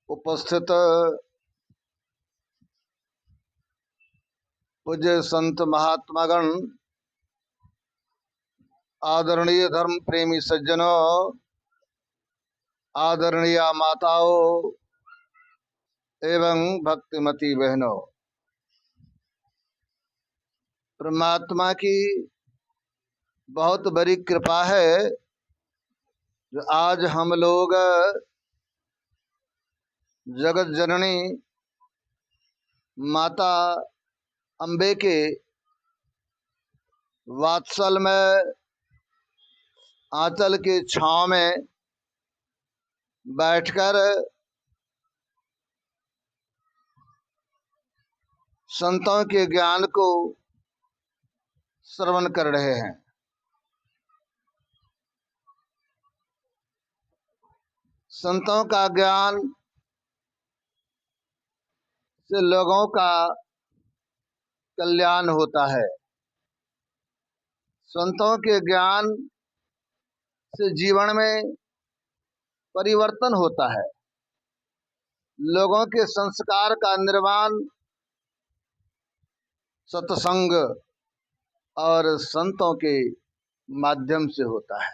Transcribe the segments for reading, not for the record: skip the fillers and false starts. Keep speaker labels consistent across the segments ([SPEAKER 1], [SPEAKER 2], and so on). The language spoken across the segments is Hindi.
[SPEAKER 1] उपस्थित पूज्य संत महात्मागण, आदरणीय धर्म प्रेमी सज्जनों, आदरणीय माताओं एवं भक्तिमती बहनों, परमात्मा की बहुत बड़ी कृपा है जो आज हम लोग जगत जननी माता अम्बे के वात्सल में आंचल के छांव में बैठकर संतों के ज्ञान को श्रवण कर रहे हैं। संतों का ज्ञान से लोगों का कल्याण होता है। संतों के ज्ञान से जीवन में परिवर्तन होता है। लोगों के संस्कार का निर्माण सत्संग और संतों के माध्यम से होता है।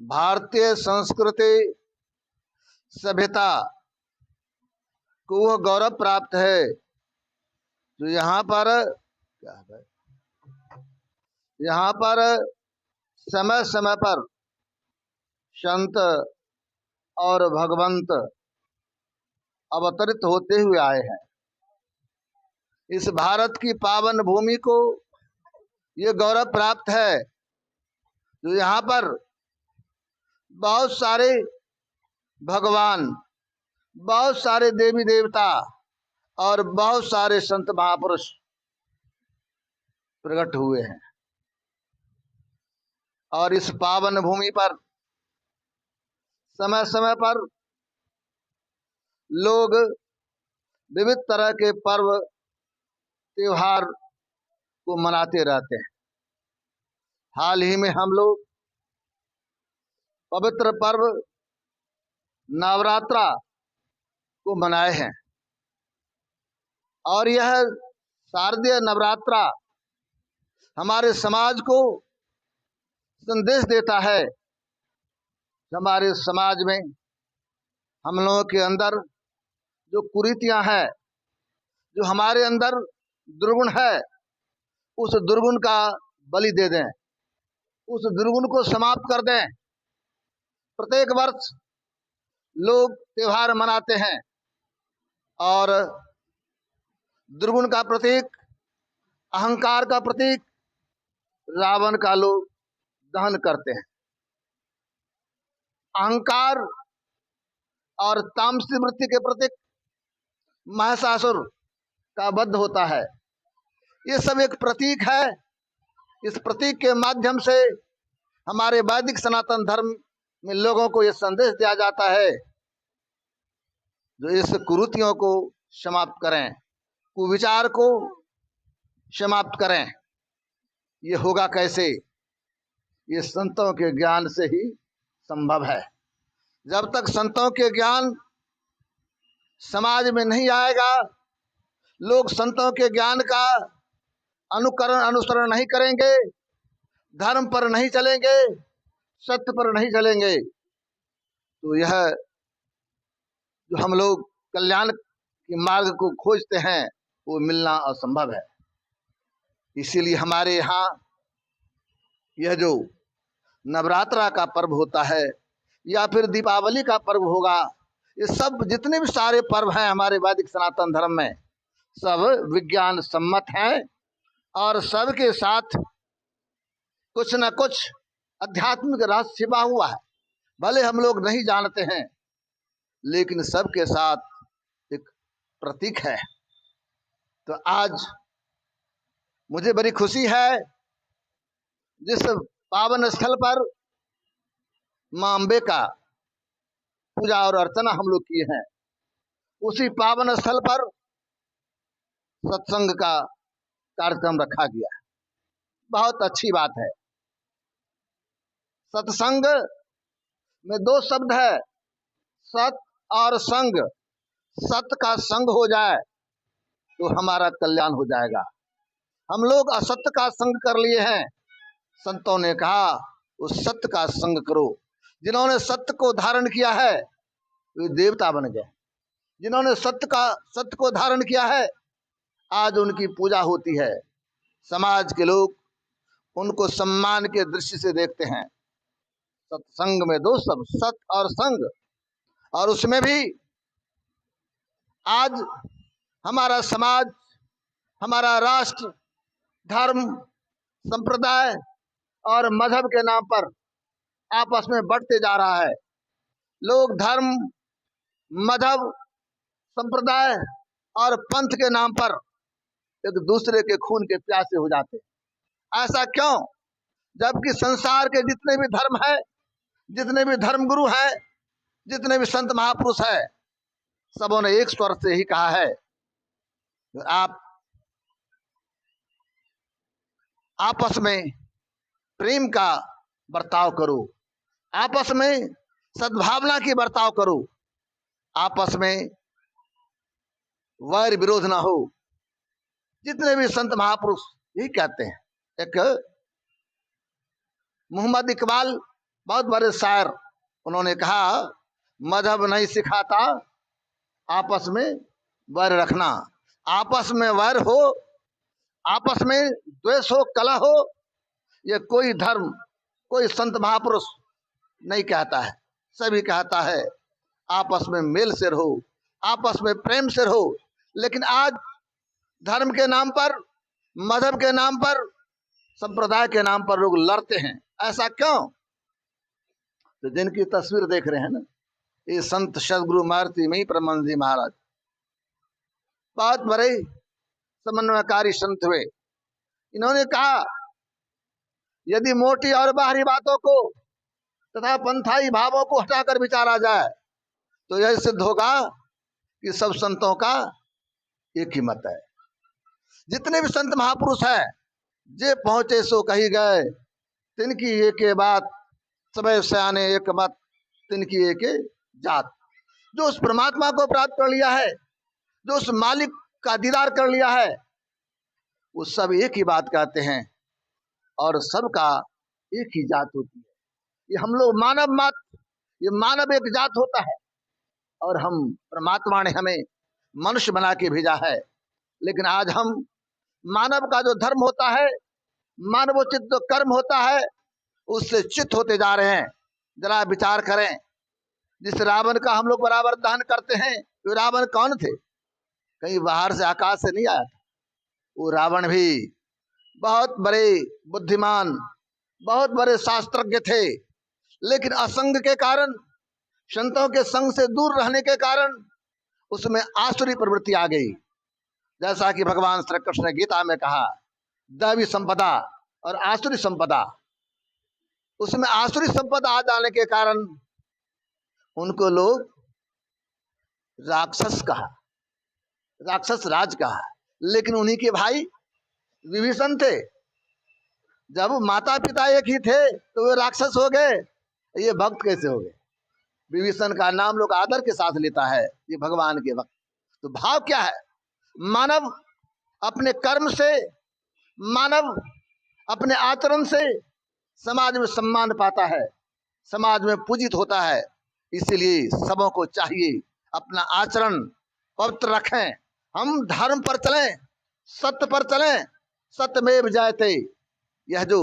[SPEAKER 1] भारतीय संस्कृति सभ्यता को वह गौरव प्राप्त है जो यहाँ पर समय समय पर संत और भगवंत अवतरित होते हुए आए हैं। इस भारत की पावन भूमि को ये गौरव प्राप्त है जो यहाँ पर बहुत सारे भगवान, बहुत सारे देवी देवता और बहुत सारे संत महापुरुष प्रकट हुए हैं। और इस पावन भूमि पर समय समय पर लोग विविध तरह के पर्व त्योहार को मनाते रहते हैं। हाल ही में हम लोग पवित्र पर्व नवरात्रा को मनाए हैं और यह शारदीय नवरात्रा हमारे समाज को संदेश देता है। हमारे समाज में हम लोगों के अंदर जो कुरीतियां हैं, जो हमारे अंदर दुर्गुण है, उस दुर्गुण का बलि दे दें, उस दुर्गुण को समाप्त कर दें। प्रत्येक वर्ष लोग त्योहार मनाते हैं और दुर्गुण का प्रतीक, अहंकार का प्रतीक रावण का लोग दहन करते हैं। अहंकार और तामसी वृत्ति के प्रतीक महिषासुर का वध होता है। ये सब एक प्रतीक है। इस प्रतीक के माध्यम से हमारे वैदिक सनातन धर्म में लोगों को यह संदेश दिया जाता है जो इस कुरीतियों को समाप्त करें, कुविचार को समाप्त करें। ये होगा कैसे? ये संतों के ज्ञान से ही संभव है। जब तक संतों के ज्ञान समाज में नहीं आएगा, लोग संतों के ज्ञान का अनुकरण अनुसरण नहीं करेंगे, धर्म पर नहीं चलेंगे, सत्य पर नहीं चलेंगे, तो यह जो हम लोग कल्याण के मार्ग को खोजते हैं वो मिलना असंभव है। इसीलिए हमारे यहाँ यह जो नवरात्रा का पर्व होता है या फिर दीपावली का पर्व होगा, ये सब जितने भी सारे पर्व हैं हमारे वैदिक सनातन धर्म में, सब विज्ञान सम्मत हैं और सबके साथ कुछ न कुछ आध्यात्मिक रहस्य छिपा हुआ है। भले हम लोग नहीं जानते हैं, लेकिन सबके साथ एक प्रतीक है। तो आज मुझे बड़ी खुशी है, जिस पावन स्थल पर मां अम्बे का पूजा और अर्चना हम लोग किए हैं, उसी पावन स्थल पर सत्संग का कार्यक्रम रखा गया है। बहुत अच्छी बात है। सत्संग में दो शब्द है, सत और संग, सत का संग हो जाए तो हमारा कल्याण हो जाएगा। हम लोग असत्य का संग कर लिए हैं। संतों ने कहा उस सत्य का संग करो। जिन्होंने सत्य को धारण किया है वे देवता बन गए। जिन्होंने सत्य को धारण किया है आज उनकी पूजा होती है। समाज के लोग उनको सम्मान के दृष्टि से देखते हैं। सत्संग में दो सब, सत्य और संग। और उसमें भी आज हमारा समाज, हमारा राष्ट्र धर्म, संप्रदाय और मजहब के नाम पर आपस में बढ़ते जा रहा है। लोग धर्म, मजहब, संप्रदाय और पंथ के नाम पर एक दूसरे के खून के प्यासे हो जाते हैं। ऐसा क्यों? जबकि संसार के जितने भी धर्म है, जितने भी धर्मगुरु हैं, जितने भी संत महापुरुष हैं, सबों ने एक स्वर से ही कहा है आप आपस में प्रेम का बर्ताव करो, आपस में सद्भावना की बर्ताव करो, आपस में वैर विरोध ना हो। जितने भी संत महापुरुष यही कहते हैं। एक मोहम्मद इकबाल बहुत बड़े शायर, उन्होंने कहा मजहब नहीं सिखाता आपस में वैर रखना। आपस में वैर हो, आपस में द्वेष हो, कलह हो, ये कोई धर्म, कोई संत महापुरुष नहीं कहता है। सभी कहता है आपस में मेल से रहो, आपस में प्रेम से रहो। लेकिन आज धर्म के नाम पर, मजहब के नाम पर, संप्रदाय के नाम पर लोग लड़ते हैं। ऐसा क्यों? तो जिनकी तस्वीर देख रहे हैं ना, ये संत सदगुरु मारुति मई परमानंद जी महाराज बहुत बड़े समन्वयकारी संत हुए। इन्होंने कहा यदि मोटी और बाहरी बातों को तथा पंथाई भावों को हटाकर विचारा जाए तो यह सिद्ध होगा कि सब संतों का एक ही मत है। जितने भी संत महापुरुष हैं, जे पहुंचे सो कही गए, तिनकी एक बात, सबे सयाने एक मत, तिनकी एक जात। जो उस परमात्मा को प्राप्त कर लिया है, जो उस मालिक का दीदार कर लिया है, वो सब एक ही बात कहते हैं और सबका एक ही जात होती है। ये हम लोग मानव मात्र, ये मानव एक जात होता है और हम परमात्मा ने हमें मनुष्य बना के भेजा है। लेकिन आज हम मानव का जो धर्म होता है, मानवोचित जो कर्म होता है, उससे चित होते जा रहे हैं। जरा विचार करें, जिस रावण का हम लोग बराबर दहन करते हैं, वो रावण कौन थे? कहीं बाहर से आकाश से नहीं आया था। वो रावण भी बहुत बड़े बुद्धिमान, बहुत बड़े शास्त्रज्ञ थे। लेकिन असंग के कारण, संतों के संग से दूर रहने के कारण उसमें आसुरी प्रवृत्ति आ गई। जैसा कि भगवान श्री कृष्ण ने गीता में कहा, दैवी संपदा और आसुरी संपदा। उसमें आसुरी संपदा आ जाने के कारण उनको लोग राक्षस कहा, राक्षस राज कहा। लेकिन उन्हीं के भाई विभीषण थे। जब माता पिता एक ही थे तो वे राक्षस हो गए, ये भक्त कैसे हो गए? विभीषण का नाम लोग आदर के साथ लेता है, ये भगवान के भक्त। तो भाव क्या है? मानव अपने कर्म से, मानव अपने आचरण से समाज में सम्मान पाता है, समाज में पूजित होता है। इसलिए सबों को चाहिए अपना आचरण पवित्र रखें। हम धर्म पर चलें, सत्य पर चलें। सत्यमेव जयते। यह जो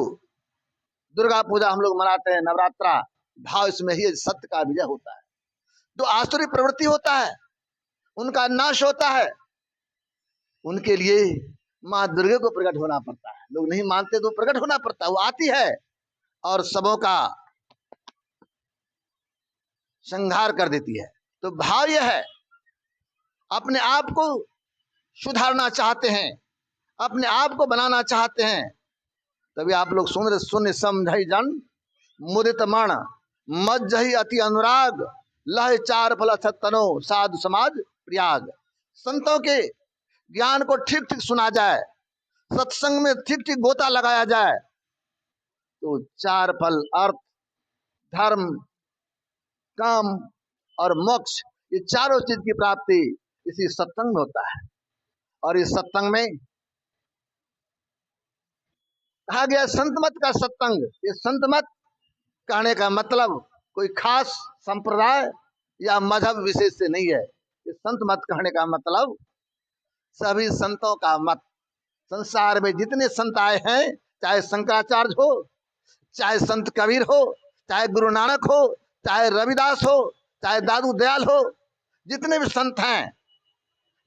[SPEAKER 1] दुर्गा पूजा हम लोग मनाते हैं, नवरात्रा, भाव इसमें ही सत्य का विजय होता है। जो आसुरी प्रवृत्ति होता है उनका नाश होता है। उनके लिए माँ दुर्गा को प्रकट होना पड़ता है। लोग नहीं मानते तो प्रकट होना पड़ता है। वो आती है और सबों का संहार कर देती है। तो भाव यह है, अपने आप को सुधारना चाहते हैं, अपने आप को बनाना चाहते हैं, तभी आप लोग सुन रहे, सुन समझई जन मुदित मण मज्जहि अति अनुराग लह चार फल तनो साधु समाज प्रयाग। संतों के ज्ञान को ठीक ठीक सुना जाए, सत्संग में ठीक ठीक गोता लगाया जाए, तो चार फल, अर्थ, धर्म, काम और मोक्ष, ये चारों चीज की प्राप्ति इसी सत्संग में होता है। और इस सत्संग में कहा गया संत मत का सत्संग। ये संत मत कहने का मतलब कोई खास संप्रदाय या मजहब विशेष से नहीं है। ये संत मत कहने का मतलब सभी संतों का मत। संसार में जितने संत आए हैं, चाहे शंकराचार्य हो, चाहे संत कबीर हो, चाहे गुरु नानक हो, चाहे रविदास हो, चाहे दादू दयाल हो, जितने भी संत हैं,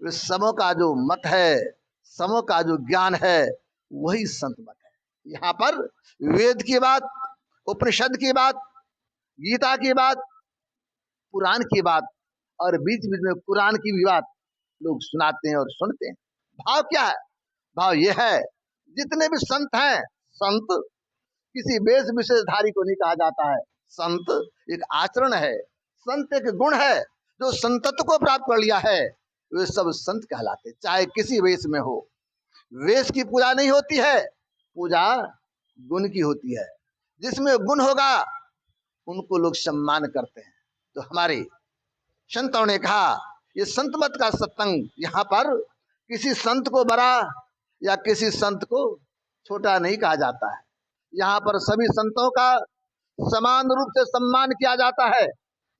[SPEAKER 1] वे सबों का जो मत है, सबों का जो ज्ञान है, वही संत मत है। यहाँ पर वेद की बात, उपनिषद की बात, गीता की बात, पुराण की बात और बीच बीच में कुरान की भी बात लोग सुनाते हैं और सुनते हैं। भाव क्या है? भाव यह है, जितने भी संत हैं, संत किसी वेश विशेषधारी को नहीं कहा जाता है। संत एक आचरण है, संत एक गुण है। जो संतत्व को प्राप्त कर लिया है, वे सब संत कहलाते, चाहे किसी वेश में हो। वेश की पूजा नहीं होती है, पूजा गुण की होती है। जिसमें गुण होगा उनको लोग सम्मान करते हैं। तो हमारे संतों ने कहा ये संत मत का सत्संग, यहाँ पर किसी संत को बड़ा या किसी संत को छोटा नहीं कहा जाता है। यहाँ पर सभी संतों का समान रूप से सम्मान किया जाता है।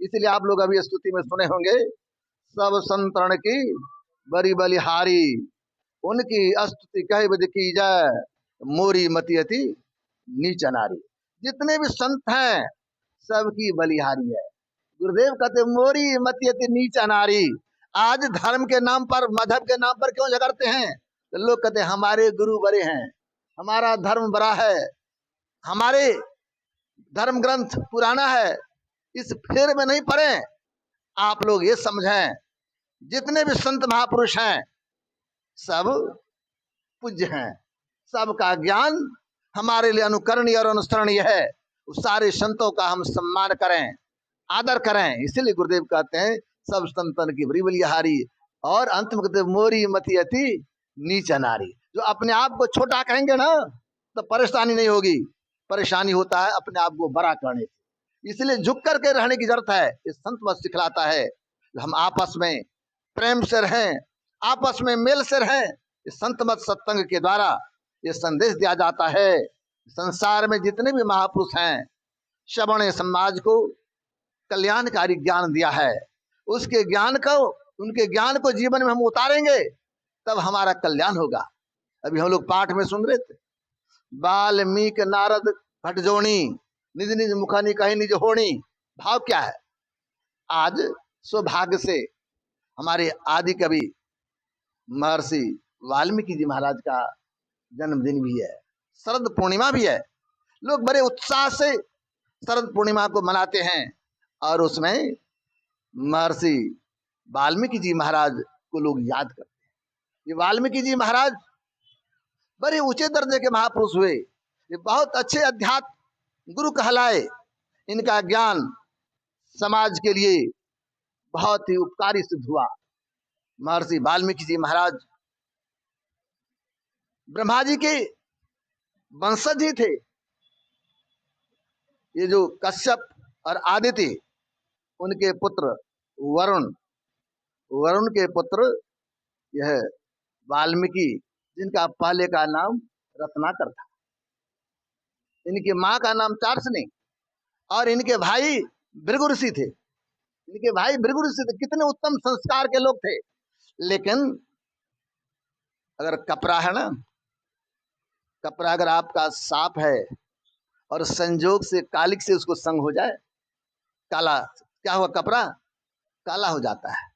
[SPEAKER 1] इसलिए आप लोग अभी स्तुति में सुने होंगे, सब संतरण की बड़ी बलिहारी, उनकी स्तुति कह बद की जय, मोरी मति अति नीच नारी। जितने भी संत हैं सबकी बलिहारी है। गुरुदेव कहते मोरी मति अति नीच नारी। आज धर्म के नाम पर, मजहब के नाम पर क्यों झगड़ते हैं? तो लोग कहते हमारे गुरु बड़े हैं, हमारा धर्म बड़ा है, हमारे धर्म ग्रंथ पुराना है। इस फेर में नहीं पड़े। आप लोग ये समझें, जितने भी संत महापुरुष हैं सब पूज्य हैं, सबका ज्ञान हमारे लिए अनुकरणीय और अनुसरणीय है। उस सारे संतों का हम सम्मान करें, आदर करें। इसीलिए गुरुदेव कहते हैं सब संतन की बड़ी बलिहारी। और अंत में कहते मोरी मति अति नीच नारी। जो अपने आप को छोटा कहेंगे ना, तो परेशानी नहीं होगी। परेशानी होता है अपने आप को बड़ा करने से। इसलिए झुक करके रहने की जरूरत है। ये संत मत सिखलाता है हम आपस में प्रेम से रहें, आपस में मेल से रहें। इस संत मत सत्संग के द्वारा ये संदेश दिया जाता है। संसार में जितने भी महापुरुष हैं, सबों ने समाज को कल्याणकारी ज्ञान दिया है। उसके ज्ञान को, उनके ज्ञान को जीवन में हम उतारेंगे तब हमारा कल्याण होगा। अभी हम लोग पाठ में सुन रहे थे, वाल्मीकि नारद भटजोनी, निज निज मुखानी कहीं निज होनी। भाव क्या है? आज सौभाग्य से हमारे आदि कवि महर्षि वाल्मीकि जी महाराज का जन्मदिन भी है, शरद पूर्णिमा भी है। लोग बड़े उत्साह से शरद पूर्णिमा को मनाते हैं और उसमें महर्षि वाल्मीकि जी महाराज को लोग याद करते हैं। ये वाल्मीकि जी महाराज बड़े ऊंचे दर्जे के महापुरुष हुए। ये बहुत अच्छे अध्यात्म गुरु कहलाए। इनका ज्ञान समाज के लिए बहुत ही उपकारी सिद्ध हुआ। महर्षि वाल्मीकि जी महाराज ब्रह्मा जी के वंशज ही थे। ये जो कश्यप और आदित्य, उनके पुत्र वरुण, वरुण के पुत्र यह वाल्मीकि, जिनका पहले का नाम रत्नाकर था। इनकी मां का नाम चार्सनी और इनके भाई भृगु ऋषि थे। इनके भाई भृगु ऋषि थे। कितने उत्तम संस्कार के लोग थे। लेकिन अगर कपरा है ना, कपरा अगर आपका साफ है और संजोग से कालिक से उसको संग हो जाए, काला क्या हुआ, कपरा काला हो जाता है।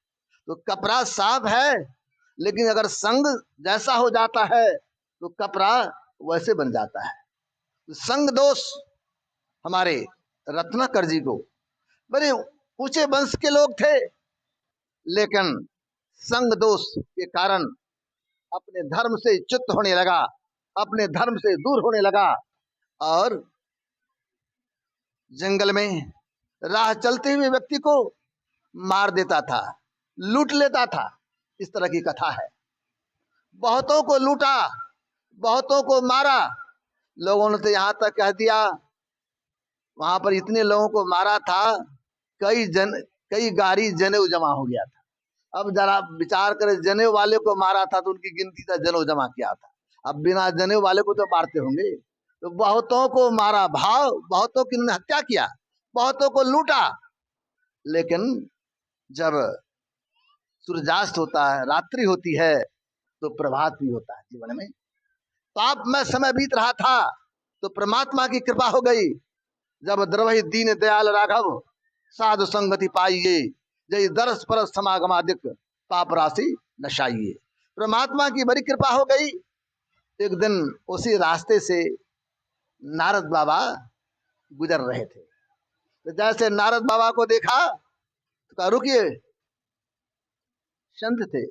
[SPEAKER 1] तो कपरा साफ है, लेकिन अगर संग जैसा हो जाता है तो कपरा वैसे बन जाता है। तो संग दोष हमारे रत्नाकर जी को, बड़े ऊंचे वंश के लोग थे, लेकिन संग दोष के कारण अपने धर्म से च्युत होने लगा, अपने धर्म से दूर होने लगा और जंगल में राह चलते हुए व्यक्ति को मार देता था, लूट लेता था। इस तरह की कथा है। बहुतों को लूटा, बहुतों को मारा। लोगों ने तो यहां तक कह दिया, वहां पर इतने लोगों को मारा था, कई गाड़ी जनेऊ जमा हो गया था। अब जरा विचार करें, जनेऊ वाले को मारा था तो उनकी गिनती था, जनेऊ जमा किया था। अब बिना जनेऊ वाले को तो मारते होंगे। तो बहुतों को मारा भाव, बहुतों की उन्होंने हत्या किया, बहुतों को लूटा। लेकिन जब सूर्यास्त होता है, रात्रि होती है, तो प्रभात भी होता है जीवन में। पाप में समय बीत रहा था तो परमात्मा की कृपा हो गई। जब द्रवहि दीन दयाल राघव साधु संगति पाइये, जय दरस परस समागमादिक पाप राशि नशाइए। परमात्मा की बड़ी कृपा हो गई। एक दिन उसी रास्ते से नारद बाबा गुजर रहे थे। तो जैसे नारद बाबा को देखा तो कहा रुकिए। संत थे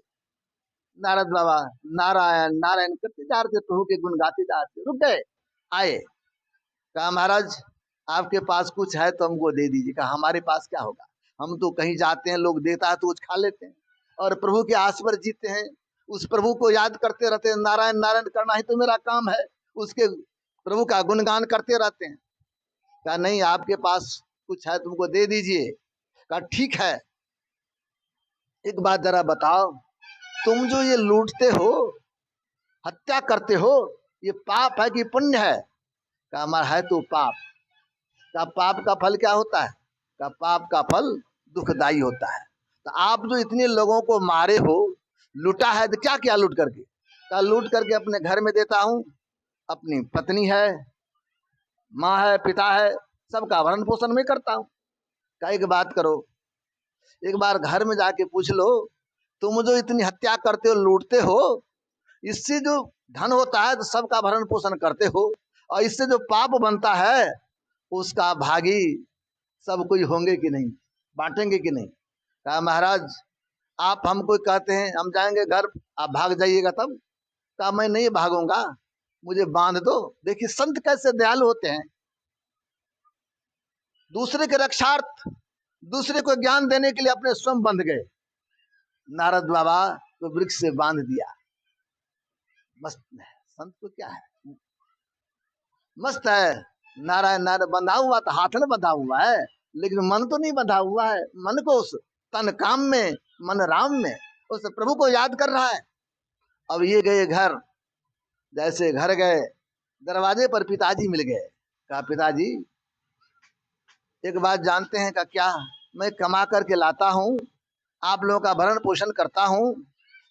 [SPEAKER 1] नारद बाबा, नारायण नारायण करते जा रहे थे, प्रभु के गुण गाते जा रहे थे, रुक गए, आए, कहा महाराज आपके पास कुछ है तो हमको दे दीजिए। कहा हमारे पास क्या होगा, हम तो कहीं जाते हैं, लोग देता है तो कुछ खा लेते हैं और प्रभु के आस पर जीते हैं, उस प्रभु को याद करते रहते हैं, नारायण नारायण करना ही तो मेरा काम है, उसके प्रभु का गुणगान करते रहते हैं। कहा नहीं, आपके पास कुछ है तुमको दे दीजिए। कहा ठीक है, एक बात जरा बताओ, तुम जो ये लूटते हो, हत्या करते हो, ये पाप है कि पुण्य है? कहा हमारा है तो पाप। का पाप का फल क्या होता है? का पाप का फल दुखदाई होता है। तो आप जो इतने लोगों को मारे हो, लूटा है, तो क्या क्या लूट करके? का लूट करके अपने घर में देता हूं, अपनी पत्नी है, माँ है, पिता है, सबका भरण पोषण में करता हूं। का एक बात करो, एक बार घर में जाके पूछ लो, तुम जो इतनी हत्या करते हो, लूटते हो, इससे जो धन होता है तो सबका भरण पोषण करते हो, और इससे जो पाप बनता है उसका भागी सब कोई होंगे कि नहीं, बांटेंगे कि नहीं? कहा महाराज आप हमको कहते हैं हम जाएंगे घर, आप भाग जाइएगा तब? कहा मैं नहीं भागूंगा, मुझे बांध दो। देखिए संत कैसे दयालु होते हैं, दूसरे के रक्षार्थ, दूसरे को ज्ञान देने के लिए अपने स्वयं बंध गए। नारद बाबा को वृक्ष से बांध दिया। मस्त है संत को, क्या है, मस्त है, नारायण नारायण बंधा हुआ तो हाथ में बंधा हुआ है, लेकिन मन तो नहीं बंधा हुआ है। मन को उस तन काम में, मन राम में, उस प्रभु को याद कर रहा है। अब ये गए घर, जैसे घर गए, दरवाजे पर पिताजी मिल गए। कहा पिताजी एक बात जानते हैं? का क्या? मैं कमा करके लाता हूँ, आप लोगों का भरण पोषण करता हूँ,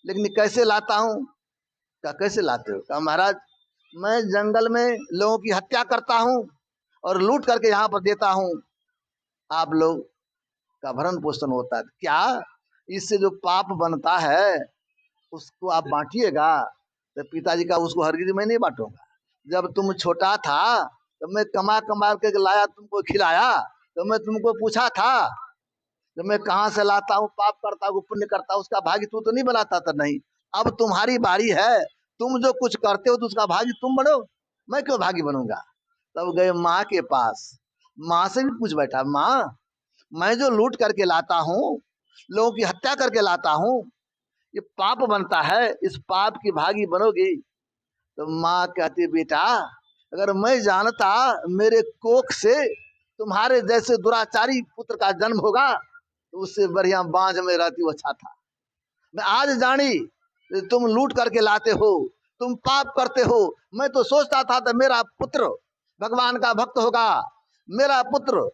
[SPEAKER 1] लेकिन कैसे लाता हूँ? का कैसे लाते हो? कहा महाराज मैं जंगल में लोगों की हत्या करता हूँ और लूट करके यहाँ पर देता हूँ, आप लोग का भरण पोषण होता है। क्या इससे जो पाप बनता है उसको आप बांटिएगा? तो पिताजी का उसको हरगिज मैं नहीं बांटूंगा। जब तुम छोटा था तो मैं कमा कमा के लाया, तुमको खिलाया, तो मैं तुमको पूछा था जब मैं कहाँ से लाता हूँ, पाप करता हूँ पुण्य करता हूँ, उसका भागी तू तो नहीं बनाता था? नहीं, अब तुम्हारी बारी है, तुम जो कुछ करते हो तो उसका भागी तुम बनो, मैं क्यों भागी बनूंगा? तब गए माँ के पास, माँ से भी पूछ बैठा, माँ मैं जो लूट करके लाता हूँ, लोगों की हत्या करके लाता हूँ, ये पाप बनता है, इस पाप की भागी बनोगी? तो माँ कहती बेटा अगर मैं जानता मेरे कोख से तुम्हारे जैसे दुराचारी पुत्र का जन्म होगा तो उससे बढ़िया बांझ में रहती वो अच्छा था। मैं आज जानी तुम लूट करके लाते हो, तुम पाप करते हो। मैं तो सोचता था मेरा पुत्र भगवान का भक्त होगा, मेरा पुत्र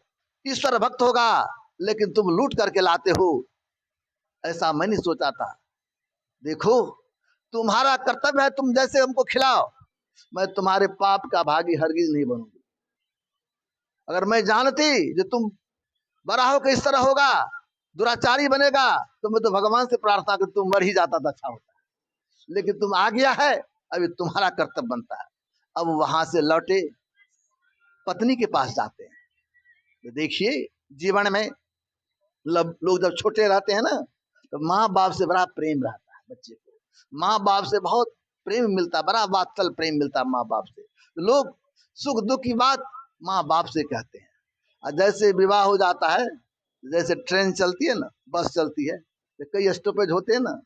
[SPEAKER 1] ईश्वर भक्त होगा, लेकिन तुम लूट करके लाते हो, ऐसा मैं नहीं सोचा था। देखो तुम्हारा कर्तव्य है, तुम जैसे हमको खिलाओ, मैं तुम्हारे पाप का भागी हरगिज नहीं बनूंगी। अगर मैं जानती जो तुम बड़ा होकर इस तरह होगा, दुराचारी बनेगा, तो मैं तो भगवान से प्रार्थना कर तुम मर ही जाता तो अच्छा होता, लेकिन तुम आ गया है, अभी तुम्हारा कर्तव्य बनता है। अब वहां से लौटे, पत्नी के पास जाते हैं। तो देखिए जीवन में लोग जब छोटे रहते हैं ना, तो माँ बाप से बड़ा प्रेम रहता है बच्चे को, माँ बाप से बहुत प्रेम मिलता, बड़ा वात्सल प्रेम मिलता माँ बाप से। तो लोग सुख दुख की बात माँ बाप से कहते हैं। और जैसे विवाह हो जाता है, जैसे ट्रेन चलती है ना, बस चलती है, तो कई स्टॉपेज होते हैं ना,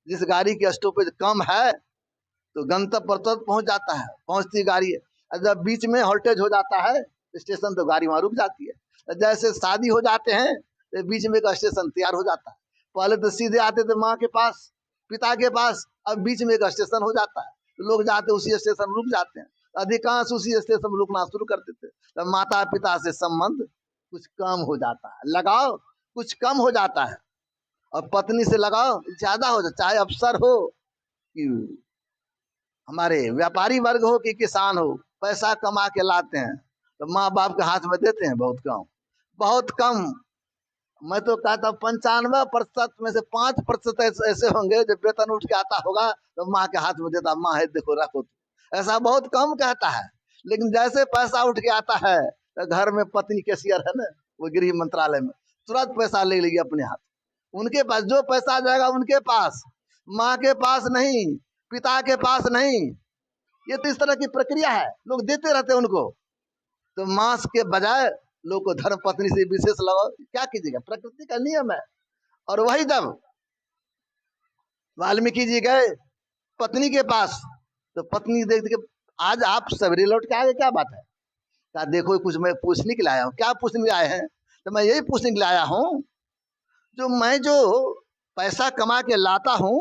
[SPEAKER 1] जिस गाड़ी की स्टॉपेज कम है तो गंतव्य पर तुरंत पहुंच जाता है, पहुंचती गाड़ी है। और जब बीच में हॉल्टेज हो जाता है स्टेशन, तो गाड़ी वहां रुक जाती है। जैसे शादी हो जाते हैं, तो बीच में एक स्टेशन तैयार हो जाता है। पहले तो सीधे आते थे माँ के पास, पिता के पास, अब बीच में एक स्टेशन हो जाता है, तो लोग जाते उसी स्टेशन रुक जाते हैं। अधिकांश उसी स्टेशन में रुकना शुरू कर देते हैं। तो माता पिता से संबंध कुछ कम हो जाता है, लगाव कुछ कम हो जाता है, और पत्नी से लगाव ज्यादा हो जाता है। चाहे अफसर हो कि हमारे व्यापारी वर्ग हो कि किसान हो, पैसा कमा के लाते हैं तो माँ बाप के हाथ में देते हैं बहुत कम, बहुत कम। मैं तो कहता हूँ 95% में से 5% ऐसे होंगे जो वेतन उठ के आता होगा तो माँ के हाथ में देता, माँ है देखो रखो, ऐसा बहुत कम कहता है। लेकिन जैसे पैसा उठ के आता है तो घर में पत्नी कैशियर है ना, वो गृह मंत्रालय में तुरंत पैसा ले लेगी अपने हाथ, उनके पास जो पैसा जाएगा उनके पास, माँ के पास नहीं, पिता के पास नहीं। ये तो इस तरह की प्रक्रिया है, लोग देते रहते हैं उनको। तो मांस के बजाय लोग को धर्म पत्नी से विशेष लगाओ, क्या कीजिएगा, प्रकृति का नियम है। और वही जब वाल्मीकि जी गए पत्नी के पास तो पत्नी देख के, आज आप सवेरे लौट के आए, क्या बात है? कहा देखो कुछ मैं पूछने के लिए आया हूँ। क्या पूछने के लिए आए हैं? तो मैं यही पूछने के लिए आया हूँ, जो पैसा कमा के लाता हूँ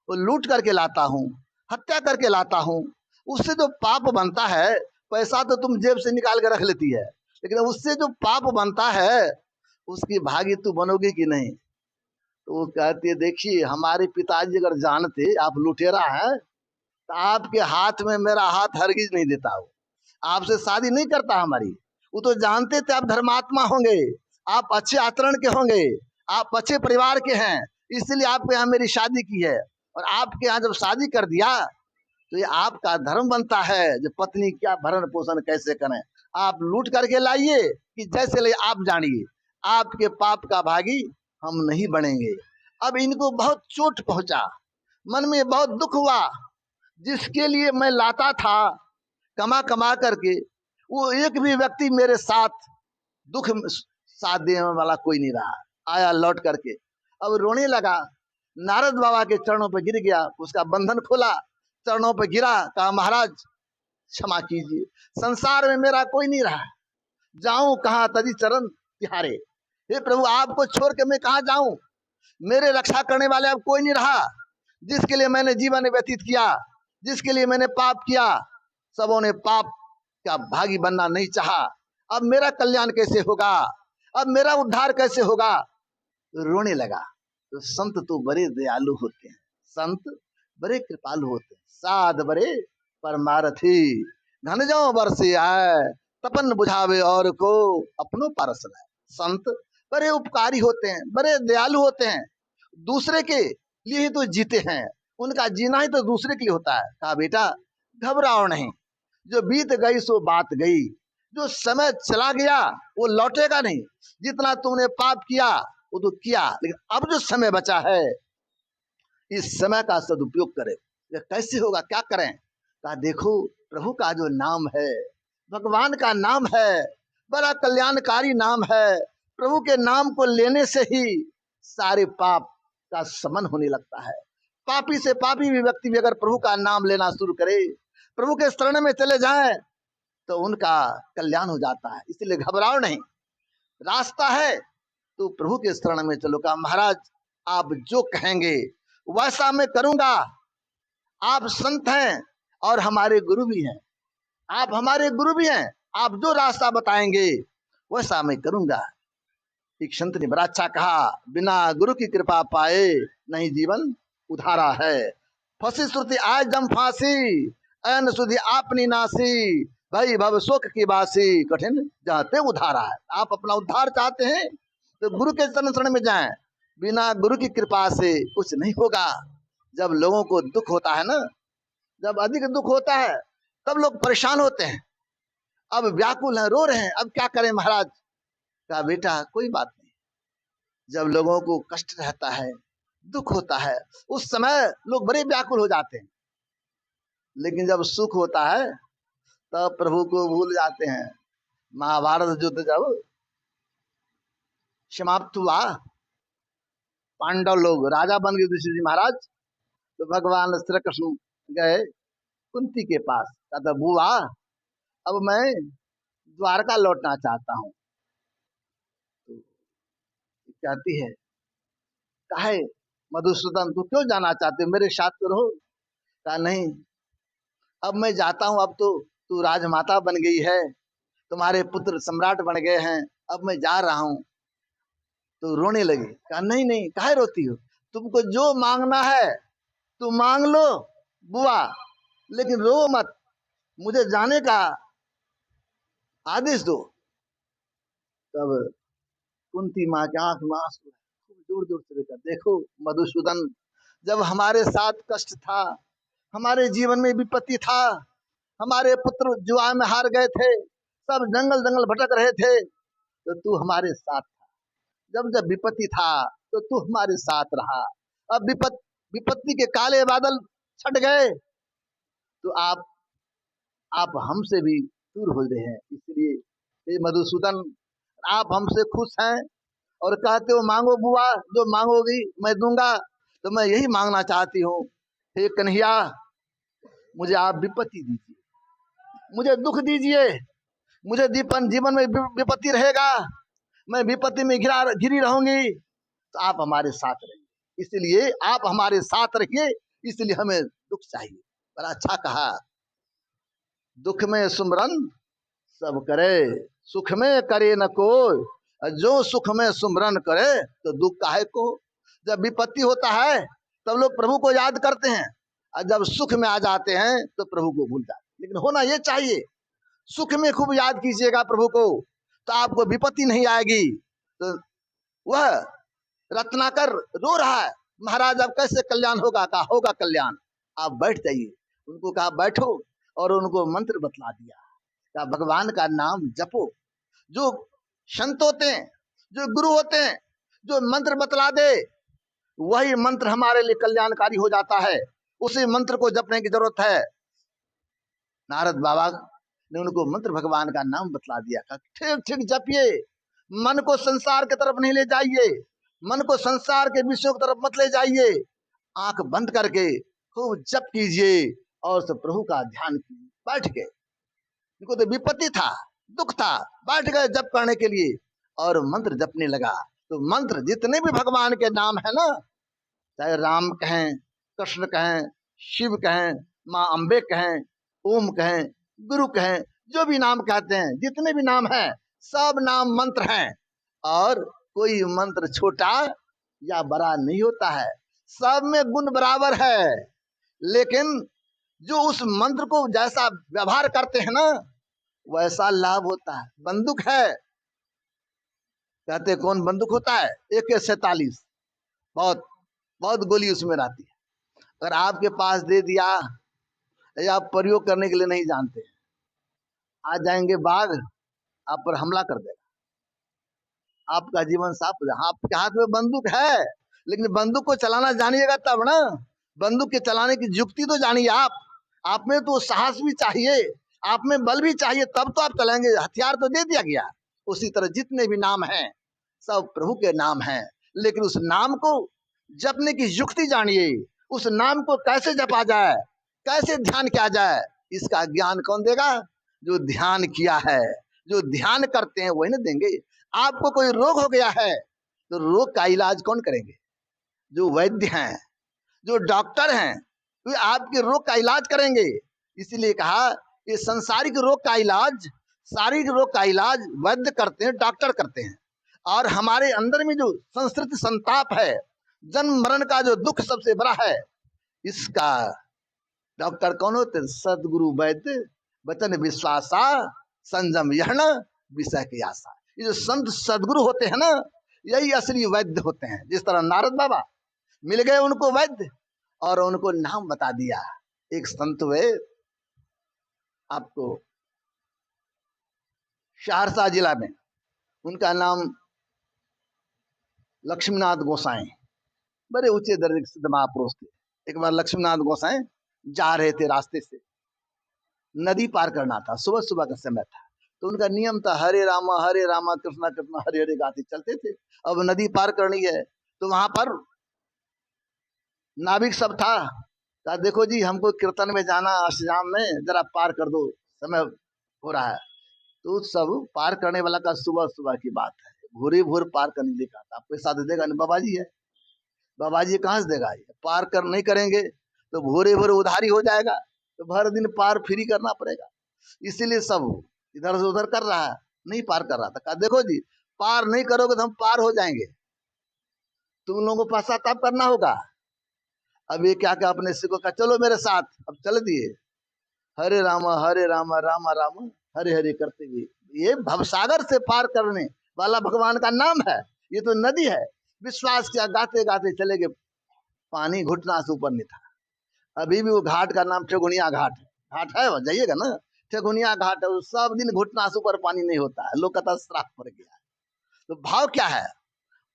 [SPEAKER 1] वो लूट करके लाता हूँ, हत्या करके लाता हूँ, उससे जो पाप बनता है, पैसा तो तुम जेब से निकाल के रख लेती है, लेकिन उससे जो पाप बनता है उसकी भागी तू बनोगी कि नहीं? तो वो कहती है देखिए हमारे पिताजी अगर जानते आप लुटेरा है तो आपके हाथ में मेरा हाथ हरगिज नहीं देता, वो आपसे शादी नहीं करता हमारी। वो तो जानते थे आप धर्मात्मा होंगे, आप अच्छे आचरण के होंगे, आप अच्छे परिवार के हैं, इसलिए आपके यहाँ मेरी शादी की है। और आपके यहाँ जब शादी कर दिया तो ये आपका धर्म बनता है जो पत्नी क्या भरण पोषण कैसे करें, आप लूट करके लाइए कि जैसे ले आप जानिए, आपके पाप का भागी हम नहीं बनेंगे। अब इनको बहुत चोट पहुंचा, मन में बहुत दुख हुआ, जिसके लिए मैं लाता था कमा कमा करके, वो एक भी व्यक्ति मेरे साथ दुख साथ देने वाला कोई नहीं रहा, आया लौट करके। अब रोने लगा, नारद बाबा के चरणों पर गिर गया, उसका बंधन खोला, चरणों पर गिरा, कहा महाराज क्षमा कीजिए, संसार में मेरा कोई नहीं रहा, जाऊं कहां तजी चरण तिहारे, हे प्रभु आपको छोड़ के मैं कहां जाऊं, मेरे रक्षा करने वाले अब कोई नहीं रहा, जिसके लिए मैंने जीवन व्यतीत किया, जिसके लिए मैंने पाप किया, सबों ने पाप का भागी बनना नहीं चाहा, अब मेरा कल्याण कैसे होगा, अब मेरा उद्धार कैसे होगा? रोने लगा। तो संत तो बड़े दयालु होते हैं, संत बड़े कृपालु होते हैं, साध बड़े परमारथी, घन जो बरसे आए तपन बुझावे और को अपनों पारस लाए। संत बड़े उपकारी होते हैं, बड़े दयालु होते हैं, दूसरे के लिए ही तो जीते हैं, उनका जीना ही तो दूसरे के लिए होता है। कहा बेटा घबराओ नहीं, जो बीत गई सो बात गई, जो समय चला गया वो लौटेगा नहीं, जितना तुमने पाप किया वो तो किया, लेकिन अब जो समय बचा है इस समय का सदुपयोग करें। ये कैसे होगा, क्या करें? कहा देखो प्रभु का जो नाम है, भगवान का नाम है, बड़ा कल्याणकारी नाम है, प्रभु के नाम को लेने से ही सारे पाप का शमन होने लगता है। पापी से पापी भी व्यक्ति भी अगर प्रभु का नाम लेना शुरू करे, प्रभु के शरण में चले जाएं तो उनका कल्याण हो जाता है। इसलिए घबराओ नहीं, रास्ता है तो प्रभु के शरण में चलो। कहा महाराज आप जो कहेंगे वैसा मैं करूंगा, आप संत हैं और हमारे गुरु भी हैं, आप हमारे गुरु भी हैं, आप जो रास्ता बताएंगे वैसा मैं करूंगा। एक संत ने बड़ा अच्छा कहा, बिना गुरु की कृपा पाए नहीं जीवन उधारा है, फंसी श्रुति आय जम फांसी, अन सुधि आपनी नासी, भाई भव सुख की बासी, कठिन जाते उधारा है। आप अपना उद्धार चाहते हैं तो गुरु के शरण में जाएं, बिना गुरु की कृपा से कुछ नहीं होगा। जब लोगों को दुख होता है ना, जब अधिक दुख होता है तब लोग परेशान होते हैं, अब व्याकुल हैं, रो रहे हैं, अब क्या करें महाराज? कहा बेटा कोई बात नहीं, जब लोगों को कष्ट रहता है, दुख होता है, उस समय लोग बड़े व्याकुल हो जाते हैं, लेकिन जब सुख होता है तब प्रभु को भूल जाते हैं। महाभारत युद्ध जब समाप्त हुआ, पांडव लोग राजा बन गए, युधिष्ठिर जी महाराज, तो भगवान श्री कृष्ण गए कुंती के पास, कहता बुआ अब मैं द्वारका लौटना चाहता हूँ। तो कहती है, काहे मधुसूदन तू क्यों जाना चाहते हो, मेरे साथ तो रहो। कहा नहीं, अब मैं जाता हूं, अब तो तू राजमाता बन गई है, तुम्हारे पुत्र सम्राट बन गए हैं, अब मैं जा रहा हूं। तो रोने लगी। कहा नहीं नहीं, काहे रोती हो, तुमको जो मांगना है तू मांग लो बुआ, लेकिन रो मत, मुझे जाने का आदेश दो। तब कुंती माँ के आंख में आंसू दूर दूर से लेकर, देखो मधुसूदन, जब हमारे साथ कष्ट था, हमारे जीवन में विपत्ति था, हमारे पुत्र जुआ में हार गए थे, सब जंगल जंगल भटक रहे थे, तो तू हमारे साथ था। जब जब विपत्ति था तो तू हमारे साथ रहा। अब विपत्ति के काले बादल छट गए तो आप हमसे भी दूर हो रहे हैं। इसलिए ये मधुसूदन, आप हमसे खुश हैं और कहते हो मांगो बुआ, जो मांगोगी मैं दूंगा, तो मैं यही मांगना चाहती हूँ, हे कन्हैया, मुझे आप विपत्ति दीजिए, मुझे दुख दीजिए, मुझे जीवन में विपत्ति रहेगा, मैं विपत्ति में घिरी रहूंगी, तो आप हमारे साथ रहिए, इसलिए आप हमारे साथ रहिए, इसलिए हमें दुख चाहिए। बड़ा अच्छा कहा, दुख में सुमरन सब करे, सुख में करे न कोई, जो सुख में सुमरन करे तो दुख काहे को। जब विपत्ति होता है तब लोग प्रभु को याद करते हैं, और जब सुख में आ जाते हैं तो प्रभु को भूल जाते हैं। लेकिन होना ये चाहिए, सुख में खूब याद कीजिएगा प्रभु को, तो आपको विपत्ति नहीं आएगी। तो वह रत्नाकर रो रहा है, महाराज अब कैसे कल्याण होगा, कहा होगा कल्याण, आप बैठ जाइए। उनको कहा बैठो, और उनको मंत्र बतला दिया, कहा भगवान का नाम जपो। जो संत होते हैं, जो गुरु होते हैं, जो मंत्र बतला दे, वही मंत्र हमारे लिए कल्याणकारी हो जाता है, उसी मंत्र को जपने की जरूरत है। नारद बाबा ने उनको मंत्र भगवान का नाम बतला दिया, कहा ठीक ठीक जपिए, मन को संसार की तरफ नहीं ले जाइए, मन को संसार के विषयों की तरफ मत ले जाइए, आंख बंद करके खूब जप कीजिए और सब प्रभु का ध्यान कीजिए। बैठ गए, इनको तो विपत्ति था, दुख था, बैठ गए जप करने के लिए और मंत्र जपने लगा। तो मंत्र जितने भी भगवान के नाम है ना, चाहे राम कहें, कृष्ण कहें, शिव कहें, माँ अम्बे कहें, ओम कहें, गुरु कहें, जो भी नाम कहते हैं, जितने भी नाम हैं, सब नाम मंत्र हैं, और कोई मंत्र छोटा या बड़ा नहीं होता है, सब में गुण बराबर है। लेकिन जो उस मंत्र को जैसा व्यवहार करते हैं ना, वैसा लाभ होता है। बंदूक है, कहते कौन बंदूक होता है, AK-47, बहुत बहुत गोली उसमें रहती है, अगर आपके पास दे दिया या आप प्रयोग करने के लिए नहीं जानते, आ जाएंगे बाघ, आप पर हमला कर देगा, आपका जीवन साफ हो जाए। आपके हाथ में बंदूक है, लेकिन बंदूक को चलाना जानिएगा तब ना, बंदूक के चलाने की युक्ति तो जानिए। आप में तो साहस भी चाहिए, आप में बल भी चाहिए, तब तो आप चलेंगे। हथियार तो दे दिया गया। उसी तरह जितने भी नाम हैं सब प्रभु के नाम हैं, लेकिन उस नाम को जपने की युक्ति जानिए, उस नाम को कैसे जपा जाए, कैसे ध्यान किया जाए, इसका ज्ञान कौन देगा, जो ध्यान किया है, जो ध्यान करते हैं वही ना देंगे। आपको कोई रोग हो गया है तो रोग का इलाज कौन करेंगे, जो वैद्य हैं, जो डॉक्टर हैं, वे आपके रोग का इलाज करेंगे। इसीलिए कहा ये संसारिक रोग का इलाज, शारीरिक रोग का इलाज वैद्य करते हैं, डॉक्टर करते हैं। और हमारे अंदर में जो संस्कृत संताप है, जन्म मरण का जो दुख सबसे बड़ा है, इसका डॉक्टर कौन होते हैं, सदगुरु वैद्य, वचन विश्वासा, संयम यह विषय की आशा। ये जो संत सदगुरु होते हैं ना, यही असली वैद्य होते हैं। जिस तरह नारद बाबा मिल गए उनको वैद्य, और उनको नाम बता दिया। एक संत हुए, आपको सहरसा जिला में, उनका नाम लक्ष्मीनाथ गोसाई, बड़े ऊंचे दर्जे के सिद्ध महापुरुष थे। एक बार लक्ष्मीनाथ गोसाई जा रहे थे, रास्ते से नदी पार करना था, सुबह सुबह का समय था, तो उनका नियम था हरे रामा कृष्णा कृष्णा हरे हरे गाते चलते थे। अब नदी पार करनी है, तो वहां पर नाविक सब था, कहा देखो जी हमको कीर्तन में जाना, अष्टजाम में, जरा पार कर दो, समय हो रहा है। तो सब पार करने वाला का सुबह सुबह की बात है, भूरे भूर पार करने के लिए कहा था। आपको साथ देगा नहीं, बाबा जी है, बाबा जी कहाँ से देगा, ये पार कर नहीं करेंगे तो भूरे भूरे उधारी हो जाएगा, तो भर दिन पार फ्री करना पड़ेगा। इसीलिए सब इधर से उधर कर रहा है, नहीं पार कर रहा था। कहा देखो जी, पार नहीं करोगे तो हम पार हो जाएंगे, तुम लोगों को पश्चाताप करना होगा। अब ये क्या क्या अपने सिखों का, चलो मेरे साथ, अब चल दिए हरे राम राम राम हरे हरे करते हुए। ये भवसागर से पार करने वाला भगवान का नाम है, ये तो नदी है। विश्वास किया, गाते गाते चले गए, पानी घुटना से ऊपर नहीं था। अभी भी वो घाट का नाम ठेगुनिया घाट है, घाट है, जाइएगा ना, ठेगुनिया घाट है। सब दिन घुटना से ऊपर पानी नहीं होता है, लोग कहता श्राप पड़ गया है। तो भाव क्या है,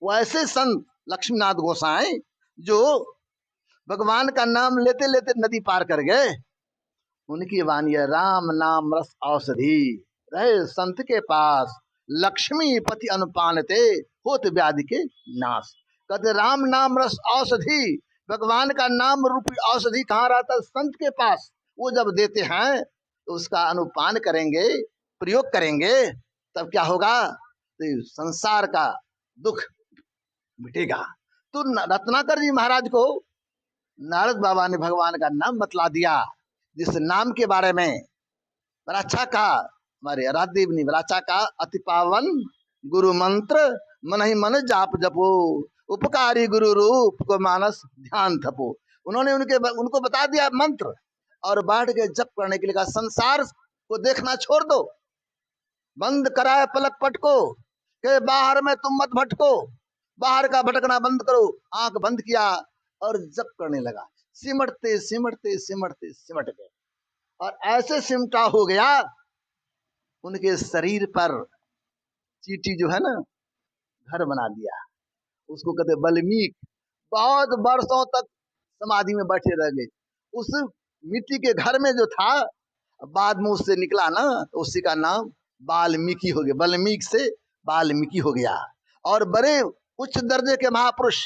[SPEAKER 1] वैसे संत लक्ष्मीनाथ गोसाई जो भगवान का नाम लेते लेते नदी पार कर गए, उनकी वाणी है राम नाम रस औषधि, रहे संत के पास लक्ष्मी पति अनुपानते होत व्याधि के नाश। कहते राम नाम रस औषधि, भगवान का नाम रूपी औषधि कहाँ रहता है, संत के पास। वो जब देते हैं तो उसका अनुपान करेंगे, प्रयोग करेंगे, तब क्या होगा, तो संसार का दुख मिटेगा। तो रत्नाकर जी महाराज को नारद बाबा ने भगवान का नाम बतला दिया, जिस नाम के बारे में बड़ा अच्छा कहा, हमारे आराध्य ने बड़ा अच्छा कहा, अति पावन गुरु मंत्र मन ही मन जाप जपो, उपकारी गुरु रूप को मानस ध्यान थपो। उन्होंने उनको बता दिया मंत्र, और बैठ के जप करने के लिए कहा। संसार को देखना छोड़ दो, बंद कराए पलक पटको, के बाहर में तुम मत भटको, बाहर का भटकना बंद करो। आंख बंद किया और जप करने लगा, सिमटते सिमटते सिमटते सिमट गए, और ऐसे सिमटा हो गया उनके शरीर पर चीटी जो है ना, घर बना दिया। उसको कहते बल्मीक। बहुत वर्षों तक समाधि में बैठे रह गए। उस मिट्टी के घर में जो था, बाद में उससे निकला ना, तो उसी का नाम वाल्मीकि हो गया, बल्मीक से वाल्मीकि हो गया। और बड़े उच्च दर्जे के महापुरुष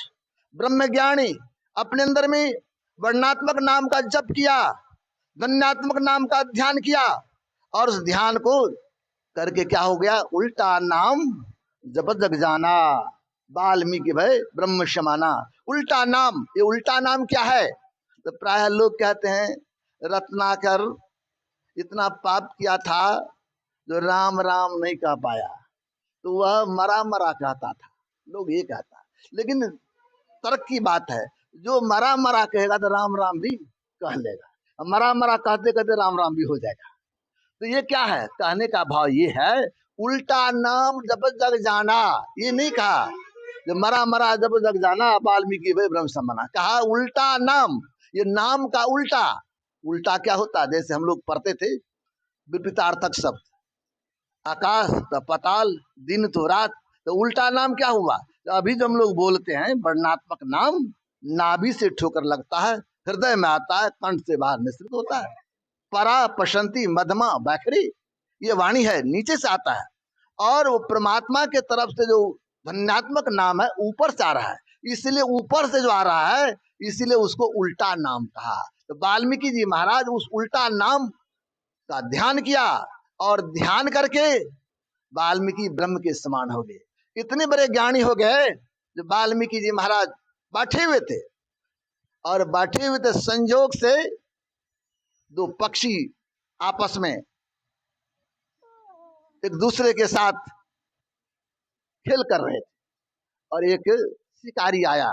[SPEAKER 1] ब्रह्मज्ञानी अपने अंदर में वर्णात्मक नाम का जप किया, धन्यात्मक नाम का ध्यान किया, और उस ध्यान को करके क्या हो गया, उल्टा नाम जप जग जाना, वाल्मीकि भय ब्रह्म समाना। उल्टा नाम, ये उल्टा नाम क्या है, तो प्राय लोग कहते हैं रत्नाकर इतना पाप किया था जो राम राम नहीं कह पाया, तो वह मरा मरा कहता था, लोग ये कहता। लेकिन तर्क की बात है, जो मरा मरा कहेगा तो राम राम भी कह लेगा, मरा मरा कहते कहते राम राम भी हो जाएगा। तो ये क्या है, कहने का भाव ये है, उल्टा नाम जब जग जाना, ये नहीं कहा जो मरा मरा जब जग जाना वाल्मीकि भय ब्रह्म समाना, कहा उल्टा नाम। ये नाम का उल्टा, उल्टा क्या होता, जैसे हम लोग पढ़ते थे विपरीतार्थक शब्द, आकाश तो पताल, दिन तो रात, तो उल्टा नाम क्या हुआ। तो अभी जो हम लोग बोलते हैं वर्णात्मक नाम, नाभि से ठोकर लगता है, हृदय में आता है, कंठ से बाहर निश्रित होता है। परा पशंती मध्यमा बैखरी, ये वाणी है, नीचे से आता है, और वो परमात्मा के तरफ से जो धन्यात्मक नाम है ऊपर से आ रहा है, इसलिए ऊपर से जो आ रहा है इसीलिए उसको उल्टा नाम कहा। तो वाल्मीकि जी महाराज उस उल्टा नाम का ध्यान किया, और ध्यान करके वाल्मीकि ब्रह्म के समान हो गए, इतने बड़े ज्ञानी हो गए। जो वाल्मीकि जी महाराज बैठे हुए थे, और बैठे हुए थे, संयोग से दो पक्षी आपस में एक दूसरे के साथ खेल कर रहे थे, और एक शिकारी आया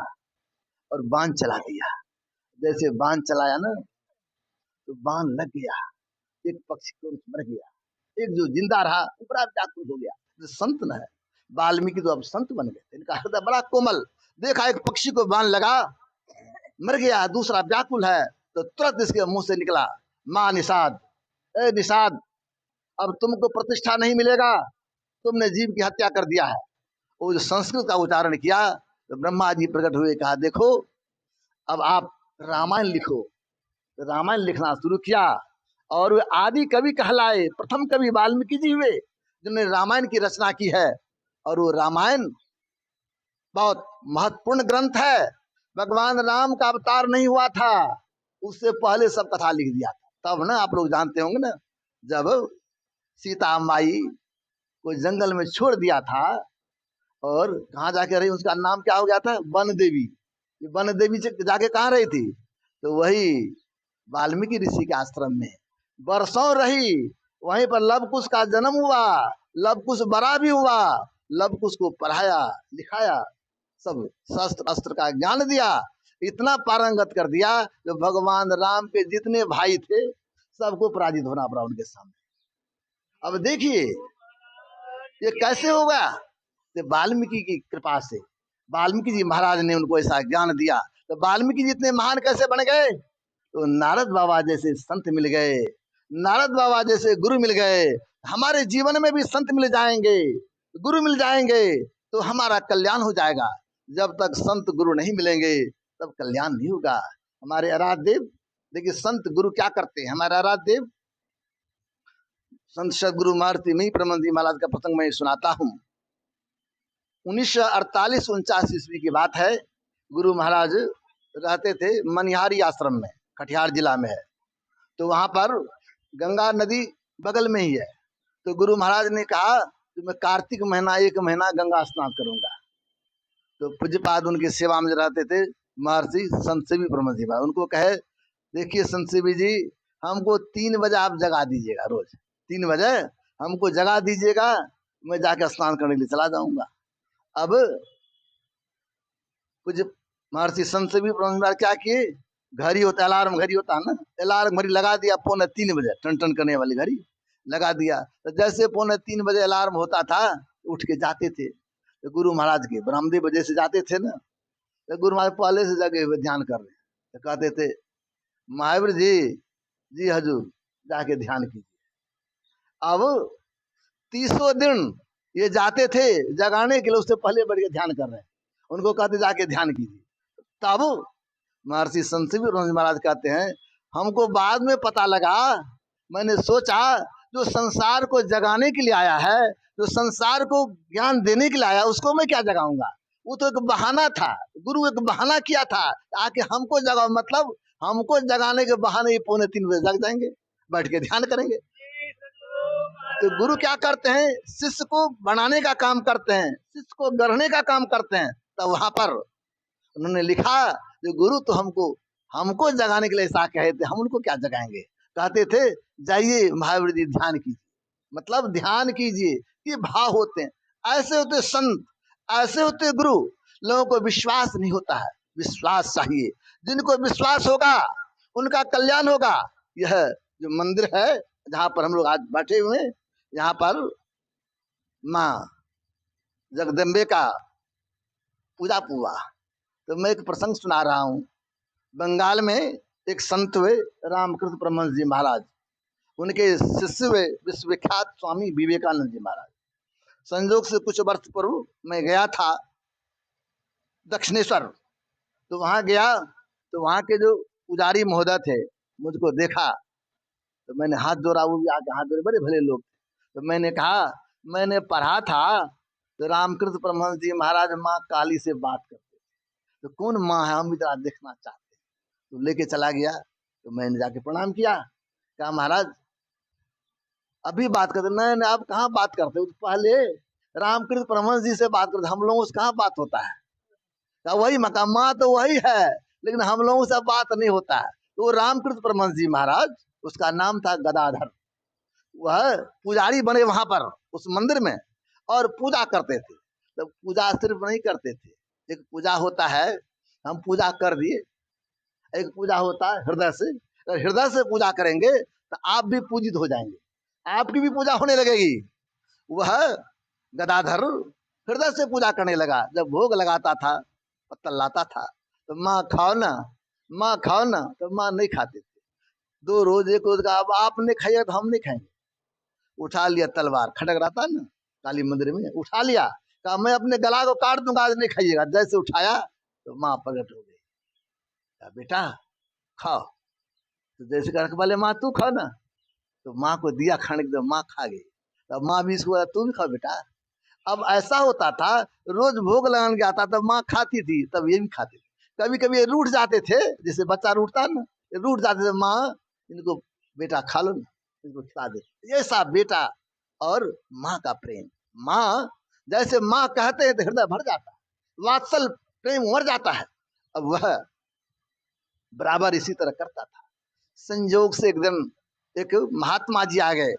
[SPEAKER 1] और बाण चला दिया। जैसे बाण चलाया ना, तो बाण लग गया, एक पक्षी को मर गया, एक जो जिंदा रहा ऊपर व्याकुल हो गया। जो संत न है, वाल्मीकि तो अब संत बन गए, इनका हृदय बड़ा कोमल। देखा एक पक्षी को बाण लगा, मर गया, दूसरा व्याकुल है, तो तुरंत इसके मुंह से निकला, मां निषाद, ए निषाद, अब तुमको प्रतिष्ठा नहीं मिलेगा, तुमने जीव की हत्या कर दिया है। वो जो संस्कृत का उच्चारण किया, तो ब्रह्मा जी प्रकट हुए, कहा देखो अब आप रामायण लिखो। तो रामायण लिखना शुरू किया, और वे आदि कवि कहलाए, प्रथम कवि वाल्मीकि जी हुए जिन्होंने रामायण की रचना की है। और वो रामायण बहुत महत्वपूर्ण ग्रंथ है, भगवान राम का अवतार नहीं हुआ था, उससे पहले सब कथा लिख दिया था। तब ना आप लोग जानते होंगे ना, जब सीता माई को जंगल में छोड़ दिया था, और कहाँ जाके रही, उसका नाम क्या हो गया था, वन देवी। ये वन देवी जाके कहाँ रही थी, तो वही वाल्मीकि ऋषि के आश्रम में बरसों रही। वहीं पर लव कुश का जन्म हुआ, लव कुश बड़ा भी हुआ, लव कुश को पढ़ाया लिखाया, सब शस्त्र अस्त्र का ज्ञान दिया, इतना पारंगत कर दिया जो भगवान राम के जितने भाई थे सबको पराजित होना पड़ा उनके सामने। अब देखिए ये कैसे होगा, तो वाल्मीकि की कृपा से, वाल्मीकि जी महाराज ने उनको ऐसा ज्ञान दिया। तो वाल्मीकि जी इतने महान कैसे बन गए, तो नारद बाबा जैसे संत मिल गए, नारद बाबा जैसे गुरु मिल गए। हमारे जीवन में भी संत मिल जाएंगे, गुरु मिल जाएंगे तो हमारा कल्याण हो जाएगा। जब तक संत गुरु नहीं मिलेंगे तब कल्याण नहीं होगा। हमारे आराध्य देव, देखिए संत गुरु क्या करते हैं। हमारे आराध्य देव संत सदगुरु मारुति मई प्रमंद जी महाराज का प्रसंग मैं सुनाता हूँ। 1948-49 ईस्वी की बात है। गुरु महाराज रहते थे मनिहारी आश्रम में, कटिहार जिला में है। तो वहां पर गंगा नदी बगल में ही है। तो गुरु महाराज ने कहा कि मैं कार्तिक महीना 1 महीना गंगा स्नान करूंगा। तो पूज्यपाद उनकी सेवा में रहते थे महर्षि संत सेवी प्रमंद जी महाराज। उनको कहे, देखिए संत सेवी जी, हमको 3 बजे आप जगा दीजिएगा, रोज 3 बजे हमको जगा दीजिएगा, मैं जाके स्नान करने के लिए चला जाऊंगा। अब कुछ महर्षि संत सेवी प्रमंद महाराज क्या किए, घड़ी होता है, अलार्म घड़ी होता है ना, अलार्म घड़ी लगा दिया 2:45 बजे, टन टन करने वाली घड़ी लगा दिया। तो जैसे 2:45 बजे अलार्म होता था उठ के जाते थे। तो गुरु महाराज के बरामदे वजह से जाते थे ना, तो गुरु महाराज पहले से जगे हुए ध्यान कर रहे, तो कहते थे महावीर जी, जी हजूर, जाके ध्यान कीजिए। अब 30 दिन ये जाते थे जगाने के लिए, उससे पहले बढ़ के ध्यान कर रहे हैं। उनको कहते जाके ध्यान कीजिए। तब महर्षि संत सेवी महाराज कहते हैं, हमको बाद में पता लगा, मैंने सोचा जो संसार को जगाने के लिए आया है, जो संसार को ज्ञान देने के लिए आया, उसको मैं क्या जगाऊंगा। वो तो एक बहाना था, गुरु एक बहाना किया था आके हमको जगाओ, मतलब हमको जगाने के बहाने 2:45 बजे जग जाएंगे, बैठ के ध्यान करेंगे। तो गुरु क्या करते हैं, शिष्य को बनाने का काम करते हैं, शिष्य को गढ़ने का काम करते हैं। तो वहां पर उन्होंने लिखा, जो गुरु तो हमको जगाने के लिए ऐसा कहे थे, हम उनको क्या जगाएंगे। कहते थे जाइए महावीर जी ध्यान कीजिए, मतलब ध्यान कीजिए। ये भाव होते हैं, ऐसे होते संत, ऐसे होते गुरु। लोगों को विश्वास नहीं होता है, विश्वास चाहिए। जिनको विश्वास होगा उनका कल्याण होगा। यह जो मंदिर है जहाँ पर हम लोग आज बैठे हुए हैं, यहाँ पर माँ जगदम्बे का पूजा हुआ। तो मैं एक प्रसंग सुना रहा हूँ। बंगाल में एक संत हुए रामकृष्ण परमहंस जी महाराज, उनके शिष्य हुए विश्वविख्यात स्वामी विवेकानंद जी महाराज। संयोग से कुछ वर्ष पूर्व मैं गया था दक्षिणेश्वर। तो वहां गया, तो वहां के जो पुजारी महोदय थे मुझको देखा, तो मैंने हाथ जोड़ा, वो भी आके हाथ जोड़े, बड़े भले लोग। तो मैंने कहा, मैंने पढ़ा था तो रामकृष्ण परमहंस जी महाराज माँ काली से बात करते, तो कौन माँ है, हम इधर देखना चाहते। तो लेके चला गया, तो मैंने जाके प्रणाम किया, कहा महाराज अभी बात करते। नहीं आप कहाँ बात करते हो, तो पहले रामकृष्ण परमहंस जी से बात करते, हम लोगों से कहाँ बात होता है। कहा वही मकाम, माँ तो वही है, लेकिन हम लोगों से बात नहीं होता है। तो रामकृष्ण परमहंस जी महाराज, उसका नाम था गदाधर, वह पुजारी बने वहां पर उस मंदिर में और पूजा करते थे। तो पूजा सिर्फ नहीं करते थे, एक पूजा होता है हम पूजा कर दिए, एक पूजा होता है हृदय से। अगर हृदय से पूजा करेंगे तो आप भी पूजित हो जाएंगे, आपकी भी पूजा होने लगेगी। वह गदाधर हृदय से पूजा करने लगा। जब भोग लगाता था, पत्तल लाता था, तो माँ खाओ ना, माँ खाओ ना, तो माँ नहीं खाते थे। 2 रोज 1 रोज का, अब आप नहीं खाइएगा तो हम नहीं खाएंगे। उठा लिया तलवार, खड़ग रहता है ना काली मंदिर में, उठा लिया, कहा मैं अपने गला को काट दूंगा, आज नहीं खाइएगा। जैसे उठाया तो माँ प्रकट हो गई, कहा बेटा खाओ। तो जैसे कहा बोले माँ तू खाओ ना, तो माँ को दिया खाने के, माँ खा गई। तब माँ भी इसको तू भी खाओ बेटा। अब ऐसा होता था, रोज भोग लगाने के आता तब माँ खाती थी, तब ये भी खाते थे। कभी कभी ये रूठ जाते थे, जैसे बच्चा रूठता है ना, ये रूठ जाते थे, माँ इनको बेटा खा लो ना, इनको खिला दे। ऐसा बेटा और माँ का प्रेम। माँ जैसे माँ कहते हैं तो हृदय भर जाता है, वात्सल प्रेम उमड़ जाता है। अब वह बराबर इसी तरह करता था। संयोग से एक दिन एक महात्मा जी आ गए,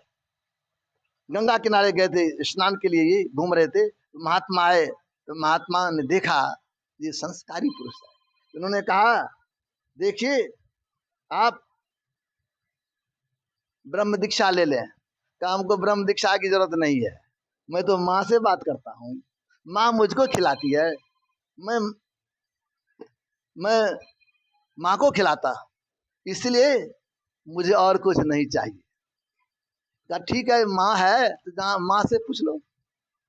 [SPEAKER 1] गंगा किनारे गए थे स्नान के लिए, ये घूम रहे थे, महात्मा आए। तो महात्मा ने देखा ये संस्कारी पुरुष है। उन्होंने कहा, देखिए आप ब्रह्म दीक्षा ले लें। कहा, हमको ब्रह्म दीक्षा की जरूरत नहीं है, मैं तो माँ से बात करता हूँ, माँ मुझको खिलाती है, मैं माँ को खिलाता, इसलिए मुझे और कुछ नहीं चाहिए। कहा ठीक है, माँ है तो जहाँ माँ से पूछ लो।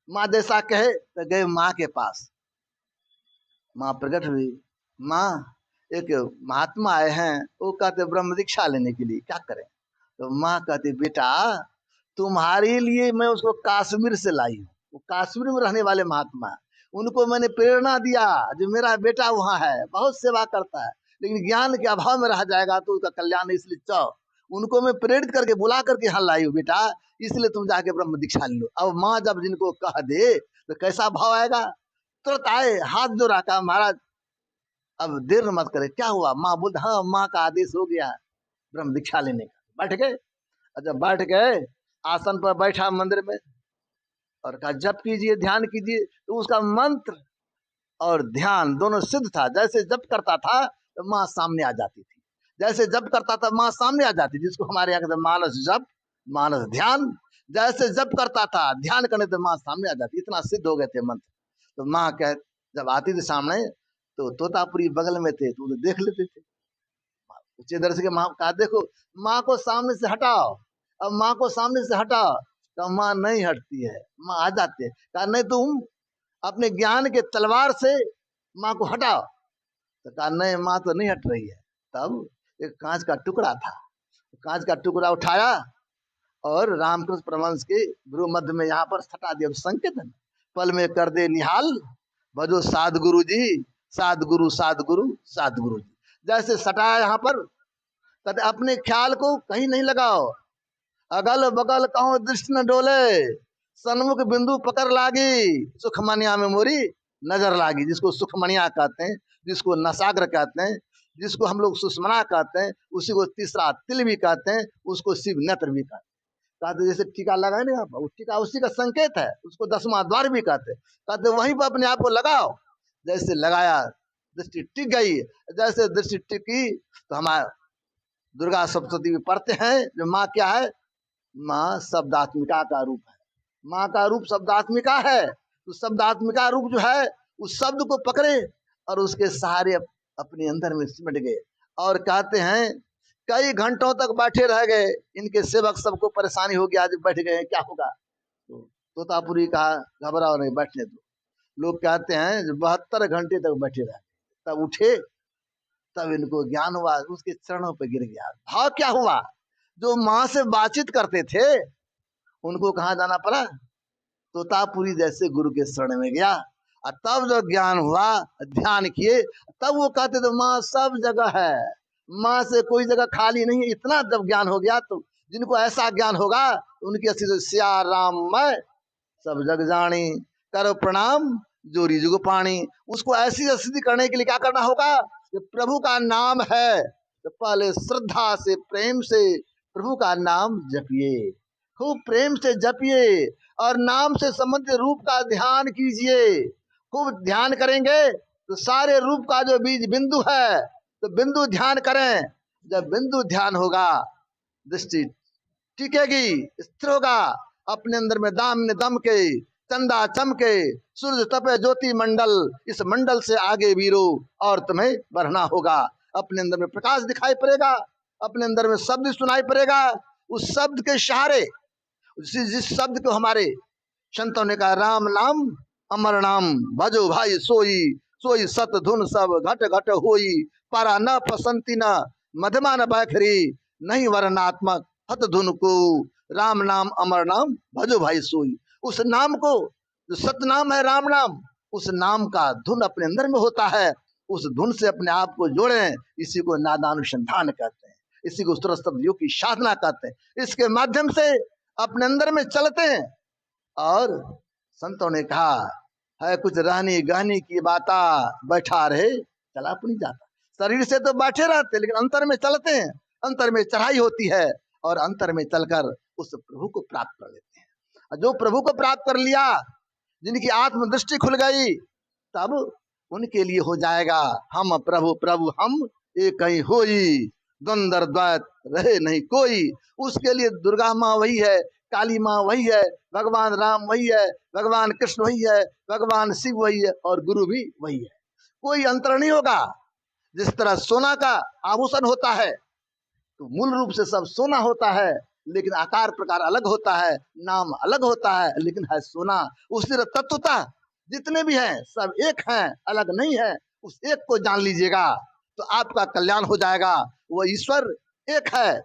[SPEAKER 1] माँ जैसा कहे तो गए माँ के पास। माँ प्रकट हुई। माँ, एक महात्मा आए हैं, वो कहते ब्रह्म दीक्षा लेने के लिए, क्या करें? तो माँ कहती, बेटा तुम्हारे लिए मैं उसको कश्मीर से लाई हूँ, वो कश्मीर में रहने वाले महात्मा है, उनको मैंने प्रेरणा दिया, जो मेरा बेटा वहाँ है बहुत सेवा करता है, लेकिन ज्ञान के अभाव में रह जाएगा तो उसका कल्याण है, इसलिए चलो उनको मैं प्रेरित करके बुला करके यहाँ लाई हूँ बेटा, इसलिए तुम जाके ब्रह्म दीक्षा लो। अब माँ जब जिनको कह दे तो कैसा भाव आएगा। तुरंत आए, हाथ जोड़ा, कहा महाराज अब देर मत करे, क्या हुआ? माँ बोलते, हाँ माँ का आदेश हो गया ब्रह्म दीक्षा लेने का। बैठ गए। जब बैठ गए, आसन पर बैठा मंदिर में और कहा जप कीजिए, ध्यान कीजिए। तो उसका मंत्र और ध्यान दोनों सिद्ध था। जैसे जप करता था तो माँ सामने आ जाती थी, जैसे जप करता था माँ सामने आ जाती, जिसको हमारे यहाँ कहते मानस जप, मानस ध्यान। जैसे जप करता था, ध्यान करने तो माँ सामने आ जाती, इतना सिद्ध हो गए थे मंत्र। तो माँ कह जब आती थी सामने तो तोतापुरी बगल में थे तो देख लेते थे। उच्च दर्श के माँ कहा, देखो माँ को सामने से हटाओ, अब माँ को सामने से हटाओ। तो माँ नहीं हटती है, माँ आ जाती है। कहा नहीं, तुम अपने ज्ञान के तलवार से माँ को हटाओ। तो कहा नहीं, माँ तो नहीं हट रही है। तब एक कांच का टुकड़ा था, कांच का टुकड़ा उठाया और रामकृष्ण परमहंस के गुरु मध्य में यहाँ पर सटा दिया, संकेत है, पल में कर दे निहाल, भजो साध गुरु जी, साध गुरु साध गुरु साध गुरु जी। जैसे सटाया यहाँ पर, कहते अपने ख्याल को कहीं नहीं लगाओ, अगल बगल कहो दृष्टि न डोले, सन्मुख बिंदु पकड़ लागी, सुखमनिया में मोरी नजर लागी। जिसको सुखमनिया कहते हैं, जिसको नसाग्र कहते हैं, जिसको हम लोग सुषमना कहते हैं, उसी को तीसरा तिल भी कहते हैं, उसको शिव नेत्र भी कहते हैं। कहते जैसे टीका लगाए ना आप, टीका उसी का संकेत है, उसको दसवां द्वार भी कहते हैं। कहते वहीं पर अपने आप को लगाओ। जैसे लगाया, दृष्टि टिक गई। जैसे दृष्टि टिकी तो हमारा दुर्गा सप्तशती भी पढ़ते हैं, जो माँ क्या है, माँ शब्दात्मिका का रूप है। माँ का रूप शब्दात्मिका है, तो शब्दात्मिका रूप जो है उस शब्द को पकड़े और उसके सहारे अपने अंदर में सिमट गए। और कहते हैं कई घंटों तक बैठे रह गए, इनके सेवक सबको परेशानी हो गया, आज बैठ गए क्या होगा। तो तोतापुरी कहा घबराओ नहीं, बैठने दो। लोग कहते हैं 72 घंटे तक बैठे रहे, तब उठे, तब इनको ज्ञान हुआ, उसके चरणों पर गिर गया। भाव क्या हुआ, जो माँ से बातचीत करते थे उनको कहाँ जाना पड़ा, तोतापुरी जैसे गुरु के शरण में गया। और तब जो ज्ञान हुआ, ध्यान किए, तब वो कहते थे माँ सब जगह है, माँ से कोई जगह खाली नहीं है। इतना जब ज्ञान हो गया, तो जिनको ऐसा ज्ञान होगा उनकी अस्थिति सिया राम मैं सब जग जानी, करो प्रणाम जोरी जुग पानी। उसको ऐसी स्थिति करने के लिए क्या करना होगा, कि प्रभु का नाम है तो पहले श्रद्धा से प्रेम से प्रभु का नाम जपिए, खूब प्रेम से जपिए, और नाम से संबंधित रूप का ध्यान कीजिए। खूब ध्यान करेंगे तो सारे रूप का जो बीज बिंदु है, तो बिंदु ध्यान करें। जब बिंदु ध्यान होगा, दृष्टि टिकेगी, स्थिर होगा, अपने अंदर में दाम ने दम के, चंदा चमके, सूर्य तपे ज्योति मंडल, इस मंडल से आगे वीरो और तुम्हें बढ़ना होगा। अपने अंदर में प्रकाश दिखाई पड़ेगा, अपने अंदर में शब्द सुनाई पड़ेगा। उस शब्द के सहारे, जिस शब्द को हमारे संतों ने कहा राम नाम अमर नाम, भजो भाई सोई, सोई सत धुन सब घट घट होई, पारा न पसंती न मधमा न बैखरी, नहीं वर्णात्मक हत धुन को, राम नाम अमर नाम भजो भाई सोई। उस नाम को, जो सतनाम है राम नाम, उस नाम का धुन अपने अंदर में होता है, उस धुन से अपने आप को जोड़ें। इसी को नादानुसंधान कहते हैं, इसी को स्तुति योग की साधना कहते हैं। इसके माध्यम से अपने अंदर में चलते हैं और संतों ने कहा है कुछ रहनी गहनी की बाता, बैठा रहे चला अपनी जाता। शरीर से तो बैठे रहते लेकिन अंतर में चलते हैं, अंतर में चढ़ाई होती है और अंतर में चलकर उस प्रभु को प्राप्त कर लेते हैं। जो प्रभु को प्राप्त कर लिया, जिनकी आत्मदृष्टि खुल गई, तब उनके लिए हो जाएगा हम प्रभु प्रभु हम एक ही होई, द्वंद्व द्वैत रहे नहीं कोई। उसके लिए दुर्गा माँ वही है, काली माँ वही है, भगवान राम वही है, भगवान कृष्ण वही है, भगवान शिव वही है और गुरु भी वही है। कोई अंतर नहीं होगा। जिस तरह सोना का आभूषण होता है तो मूल रूप से सब सोना होता है, लेकिन आकार प्रकार अलग होता है, नाम अलग होता है, लेकिन है सोना। उसी तरह तत्वता जितने भी हैं सब एक हैं, अलग नहीं है। उस एक को जान लीजिएगा तो आपका कल्याण हो जाएगा। वो ईश्वर एक है,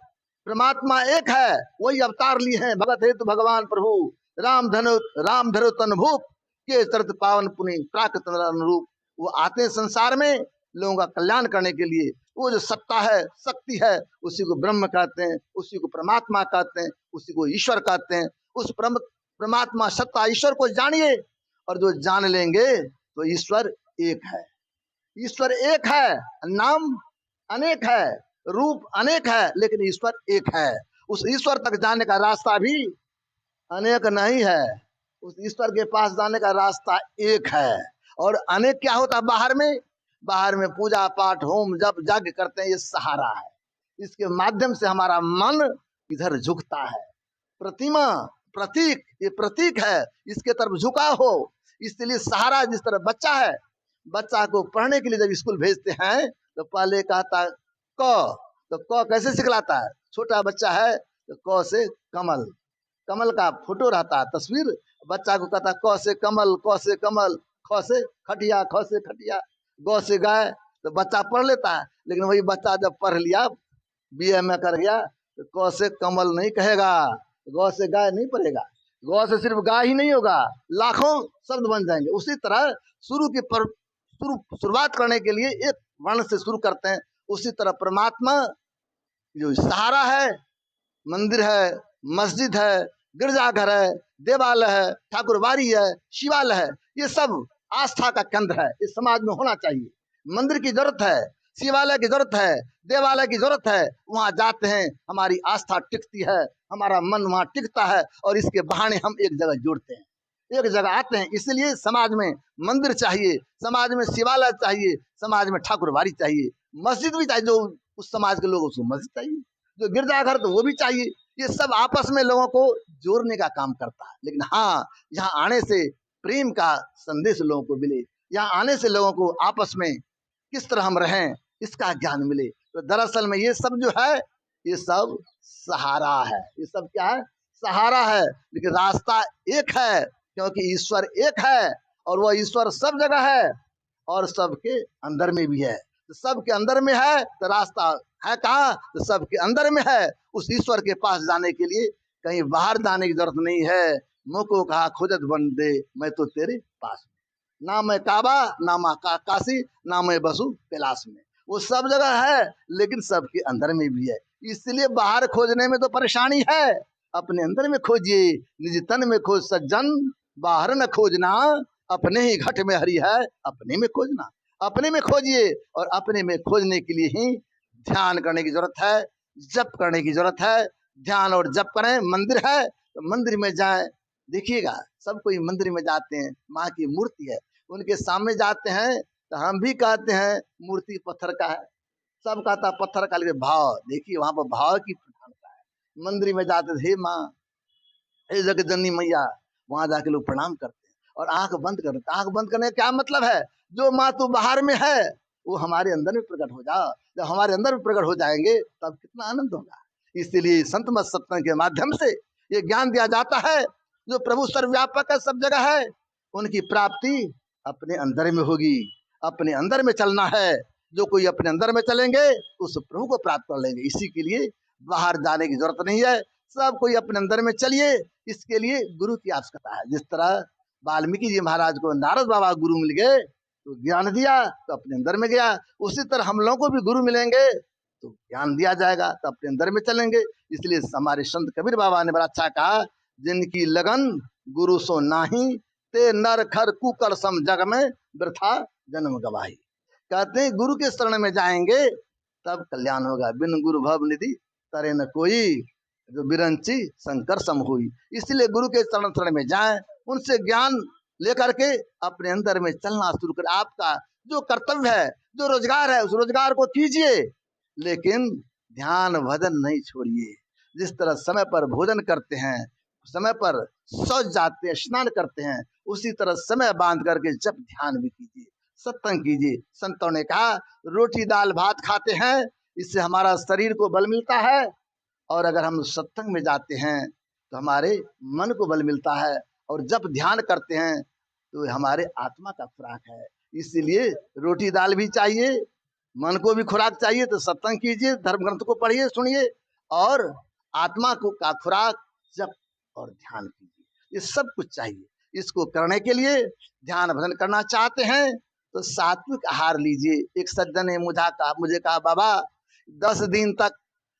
[SPEAKER 1] परमात्मा एक है, वही अवतार लिए हैं भगत हेतु भगवान प्रभु। राम धनु तन भूप के चरित पावन पुनि प्राकृत अनुरूप। वो आते हैं संसार में लोगों का कल्याण करने के लिए। वो जो सत्ता है, शक्ति है, उसी को ब्रह्म कहते हैं, उसी को परमात्मा कहते हैं, उसी को ईश्वर कहते हैं। उस परमात्मा सत्ता ईश्वर को जानिए और जो जान लेंगे तो ईश्वर एक है। ईश्वर एक है, नाम अनेक है, रूप अनेक है, लेकिन ईश्वर एक है। उस ईश्वर तक जाने का रास्ता भी अनेक नहीं है, उस ईश्वर के पास जाने का रास्ता एक है। और अनेक क्या होता है बाहर में? बाहर में पूजा पाठ होम जप यज्ञ करते हैं, ये सहारा है। इसके माध्यम से हमारा मन इधर झुकता है। प्रतिमा प्रतीक, ये प्रतीक है, इसके तरफ झुका हो। इसलिए सहारा, जिस तरह बच्चा है, बच्चा को पढ़ने के लिए जब स्कूल भेजते हैं तो पहले कहता क, तो क कैसे सिखलाता है? छोटा बच्चा है तो क से कमल, कमल का फोटो रहता है तस्वीर, बच्चा को कहता क से कमल, क से कमल, ख से खटिया, ख से खटिया, ग से गाय, तो बच्चा पढ़ लेता है। लेकिन वही बच्चा जब पढ़ लिया, बीए में कर गया, तो क से कमल नहीं कहेगा, ग से गाय नहीं पढ़ेगा। ग से सिर्फ गाय ही नहीं होगा, लाखों शब्द बन जाएंगे। उसी तरह शुरुआत करने के लिए एक वर्ण से शुरू करते हैं। उसी तरह परमात्मा जो सहारा है, मंदिर है, मस्जिद है, गिरजाघर है, देवालय है, ठाकुरबाड़ी है, शिवालय है, ये सब आस्था का केंद्र है। इस समाज में होना चाहिए। मंदिर की जरूरत है, शिवालय की जरूरत है, देवालय की जरूरत है। वहां जाते हैं, हमारी आस्था टिकती है, हमारा मन वहां टिकता है और इसके बहाने हम एक जगह जुड़ते हैं, एक जगह आते हैं। इसलिए समाज में मंदिर चाहिए, समाज में शिवालय चाहिए, समाज में ठाकुरबाड़ी चाहिए, मस्जिद भी चाहिए। जो उस समाज के लोग उसको मस्जिद चाहिए, जो गिरजाघर तो वो भी चाहिए। ये सब आपस में लोगों को जोड़ने का काम करता है। लेकिन हाँ, यहाँ आने से प्रेम का संदेश लोगों को मिले, यहाँ आने से लोगों को आपस में किस तरह हम रहें इसका ज्ञान मिले। तो दरअसल में ये सब जो है, ये सब सहारा है। ये सब क्या है? सहारा है। लेकिन रास्ता एक है, क्योंकि ईश्वर एक है और वह ईश्वर सब जगह है और सबके अंदर में भी है। तो सबके अंदर में है तो रास्ता है कहाँ? तो सबके अंदर में है। उस ईश्वर के पास जाने के लिए कहीं बाहर जाने की जरूरत नहीं है। मुझको कहा खोजत बंदे मैं तो तेरे पास में, ना मैं काबा, ना मैं काशी, ना मैं बसू कैलाश में। वो सब जगह है लेकिन सबके अंदर में भी है। इसलिए बाहर खोजने में तो परेशानी है, अपने अंदर में खोजिए। निज तन में खोज सज्जन, बाहर न खोजना, अपने ही घट में हरि है, अपने में खोजना। अपने में खोजिए और अपने में खोजने के लिए ही ध्यान करने की जरूरत है, जप करने की जरूरत है। ध्यान और जप करें। मंदिर है तो मंदिर में जाएं। देखिएगा सब कोई मंदिर में जाते हैं, माँ की मूर्ति है, उनके सामने जाते हैं तो हम भी कहते हैं मूर्ति पत्थर का है, सब कहता पत्थर का, लेकिन भाव देखिए वहां पर भाव की प्रधानता है। मंदिर में जाते थे माँ, हे जगत जननी मैया, वहां जाके लोग प्रणाम करते हैं और आंख बंद करते। आंख बंद करने का क्या मतलब है? जो माँ तू बाहर में है वो हमारे अंदर में प्रकट हो जा। जब हमारे अंदर में प्रकट हो जाएंगे तब कितना आनंद होगा। इसीलिए संत मत सत्संग के माध्यम से ये ज्ञान दिया जाता है। जो प्रभु सर्वव्यापक है, सब जगह है, उनकी प्राप्ति अपने अंदर में होगी। अपने अंदर में चलना है। जो कोई अपने अंदर में चलेंगे उस प्रभु को प्राप्त कर लेंगे। इसी के लिए बाहर जाने की जरूरत नहीं है, सब कोई अपने अंदर में चलिए। इसके लिए गुरु की आवश्यकता है। जिस तरह वाल्मीकि जी महाराज को नारद बाबा गुरु मिल गए तो ज्ञान दिया तो अपने अंदर में गया, उसी तरह हम लोगों को भी गुरु मिलेंगे तो ज्ञान दिया जाएगा तो अपने अंदर में चलेंगे। इसलिए हमारे संत कबीर बाबा ने बड़ा अच्छा कहा, जिनकी लगन गुरु सो नाही, ते नर खर कुकर सम जग में वृथा जन्म गवाही। कहते हैं गुरु के शरण में जाएंगे तब कल्याण होगा। बिन गुरु भव निधि तरे न कोई, जो बिरंची शंकर सम हुई। इसलिए गुरु के शरण में जाएं, उनसे ज्ञान लेकर के अपने अंदर में चलना शुरू करें। आपका जो कर्तव्य है, जो रोजगार है, उस रोजगार को कीजिए, लेकिन ध्यान भजन नहीं छोड़िए। जिस तरह समय पर भोजन करते हैं, समय पर शौच जाते हैं, स्नान करते हैं, उसी तरह समय बांध करके जब ध्यान भी कीजिए, सत्संग कीजिए। संतों ने कहा रोटी दाल भात खाते हैं, इससे हमारा शरीर को बल मिलता है, और अगर हम सत्संग में जाते हैं तो हमारे मन को बल मिलता है, और जब ध्यान करते हैं तो हमारे आत्मा का खुराक है। इसलिए रोटी दाल भी चाहिए, मन को भी खुराक चाहिए, तो सत्संग कीजिए, धर्म ग्रंथ को पढ़िए सुनिए, और आत्मा को का खुराक जप और ध्यान कीजिए। ये सब कुछ चाहिए। इसको करने के लिए ध्यान भजन करना चाहते हैं तो सात्विक आहार लीजिए। एक सज्जन ने मुझे कहा बाबा 10 दिन तक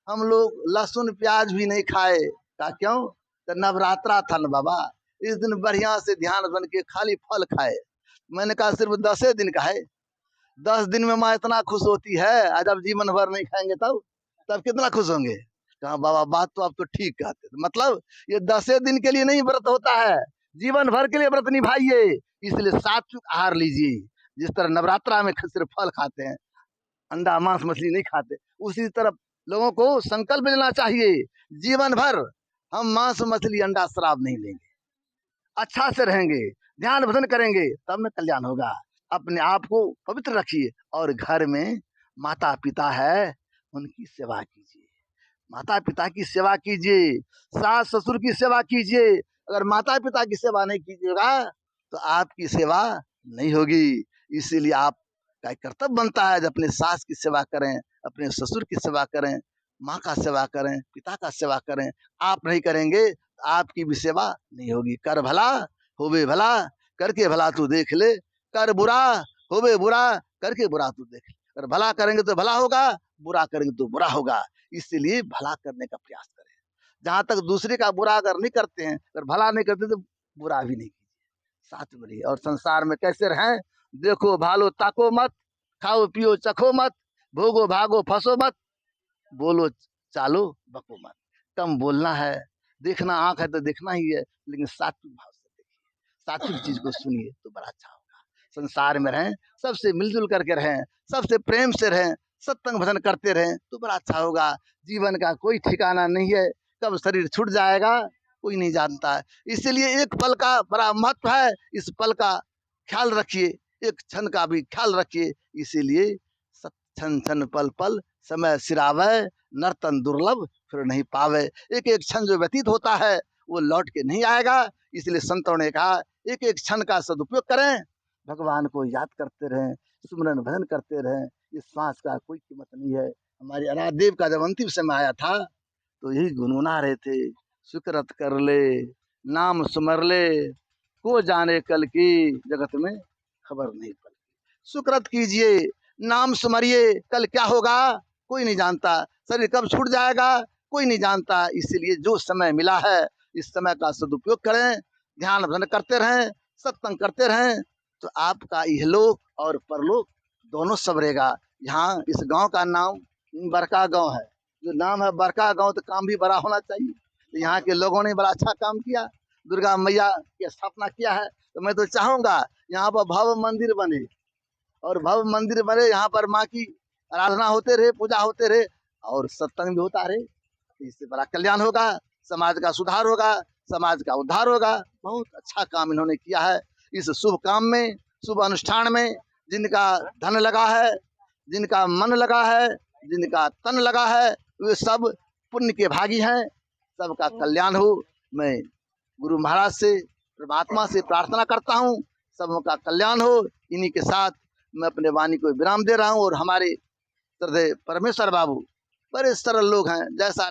[SPEAKER 1] हम लोग लहसुन प्याज भी नहीं खाए। कहा क्यों? तो नवरात्रा था न बाबा, इस दिन बढ़िया से ध्यान बन के खाली फल खाए। मैंने कहा सिर्फ 10 दिन का है, 10 दिन में माँ इतना खुश होती है, जब जीवन भर नहीं खाएंगे तब कितना खुश होंगे। कहा बाबा बात तो आप तो ठीक कहते, मतलब ये 10 दिन के लिए नहीं व्रत होता है, जीवन भर के लिए व्रत निभाइए। इसलिए सात्विक आहार लीजिए। जिस तरह नवरात्रा में सिर्फ फल खाते हैं, अंडा मांस मछली नहीं खाते, उसी तरह लोगों को संकल्प लेना चाहिए, जीवन भर हम मांस मछली अंडा शराब नहीं लेंगे, अच्छा से रहेंगे, ध्यान भजन करेंगे, तब न कल्याण होगा। अपने आप को पवित्र रखिए, और घर में माता पिता है उनकी सेवा कीजिए, माता पिता की सेवा कीजिए, सास ससुर की सेवा कीजिए। अगर माता पिता की सेवा नहीं कीजिएगा तो आपकी सेवा नहीं होगी। इसीलिए आपका कर्तव्य बनता है जब अपने सास की सेवा करें, अपने ससुर की सेवा करें, माँ का सेवा करें, पिता का सेवा करें। आप नहीं करेंगे तो आपकी भी सेवा नहीं होगी। कर भला होवे भला, करके भला तू देख ले, कर बुरा होवे बुरा, करके बुरा तू देख ले। अगर भला करेंगे तो भला होगा, बुरा करेंगे तो बुरा होगा। इसलिए भला करने का प्रयास करें। जहां तक दूसरे का बुरा अगर नहीं करते हैं, अगर भला नहीं करते तो बुरा भी नहीं कीजिए, साथ में रहिए। और संसार में कैसे रहें? देखो भालो ताको मत, खाओ पियो चखो मत, भोगो भागो फंसो मत, बोलो चालो बको मत। कम बोलना है, देखना आंख है तो देखना ही है, लेकिन सात्विक भाव से देखिए, सात्विक चीज को सुनिए तो बड़ा अच्छा होगा। संसार में रहें, सबसे मिलजुल करके रहें, सबसे प्रेम से रहें, सत्संग भजन करते रहें तो बड़ा अच्छा होगा। जीवन का कोई ठिकाना नहीं है, कब शरीर छूट जाएगा कोई नहीं जानता है। इसलिए एक पल का बड़ा महत्व है, इस पल का ख्याल रखिए, एक क्षण का भी ख्याल रखिए। इसीलिए क्षण क्षण पल पल समय सिरावे, नर्तन दुर्लभ फिर नहीं पावे। एक एक क्षण जो व्यतीत होता है वो लौट के नहीं आएगा। इसलिए संतों ने कहा एक एक क्षण का सदुपयोग करें, भगवान को याद करते रहें, सुमरन भजन करते रहें। इस श्वास का कोई कीमत नहीं है। हमारे अनादेव का जब अंतिम समय आया था तो यही गुनगुना रहे थे, सुकरत कर ले नाम सुमर ले, को जाने कल की जगत में खबर नहीं पल। सुकरत कीजिए, नाम सुमरिए, कल क्या होगा कोई नहीं जानता, शरीर कब छूट जाएगा कोई नहीं जानता। इसलिए जो समय मिला है इस समय का सदुपयोग करें, ध्यान भजन करते रहें, सत्संग करते रहें, तो आपका इहलोक और परलोक दोनों संवरेगा। यहाँ इस गांव का नाम बड़का गांव है, जो नाम है बड़का गांव, तो काम भी बड़ा होना चाहिए। तो यहाँ के लोगों ने बड़ा अच्छा काम किया, दुर्गा मैया की स्थापना किया है। तो मैं तो चाहूँगा यहाँ पर भव्य मंदिर बने, और भव्य मंदिर बने, यहाँ पर माँ की आराधना होते रहे, पूजा होते रहे, और सत्संग भी होता रहे। इससे बड़ा कल्याण होगा, समाज का सुधार होगा, समाज का उद्धार होगा। बहुत अच्छा काम इन्होंने किया है। इस शुभ काम में, शुभ अनुष्ठान में जिनका धन लगा है, जिनका मन लगा है, जिनका तन लगा है, वे सब पुण्य के भागी हैं। सबका कल्याण हो। मैं गुरु महाराज से, परमात्मा से प्रार्थना करता हूँ सबका कल्याण हो। इन्हीं के साथ मैं अपने वाणी को विराम दे रहा हूँ। और हमारे श्रद्धेय परमेश्वर बाबू बड़े सरल लोग हैं, जैसा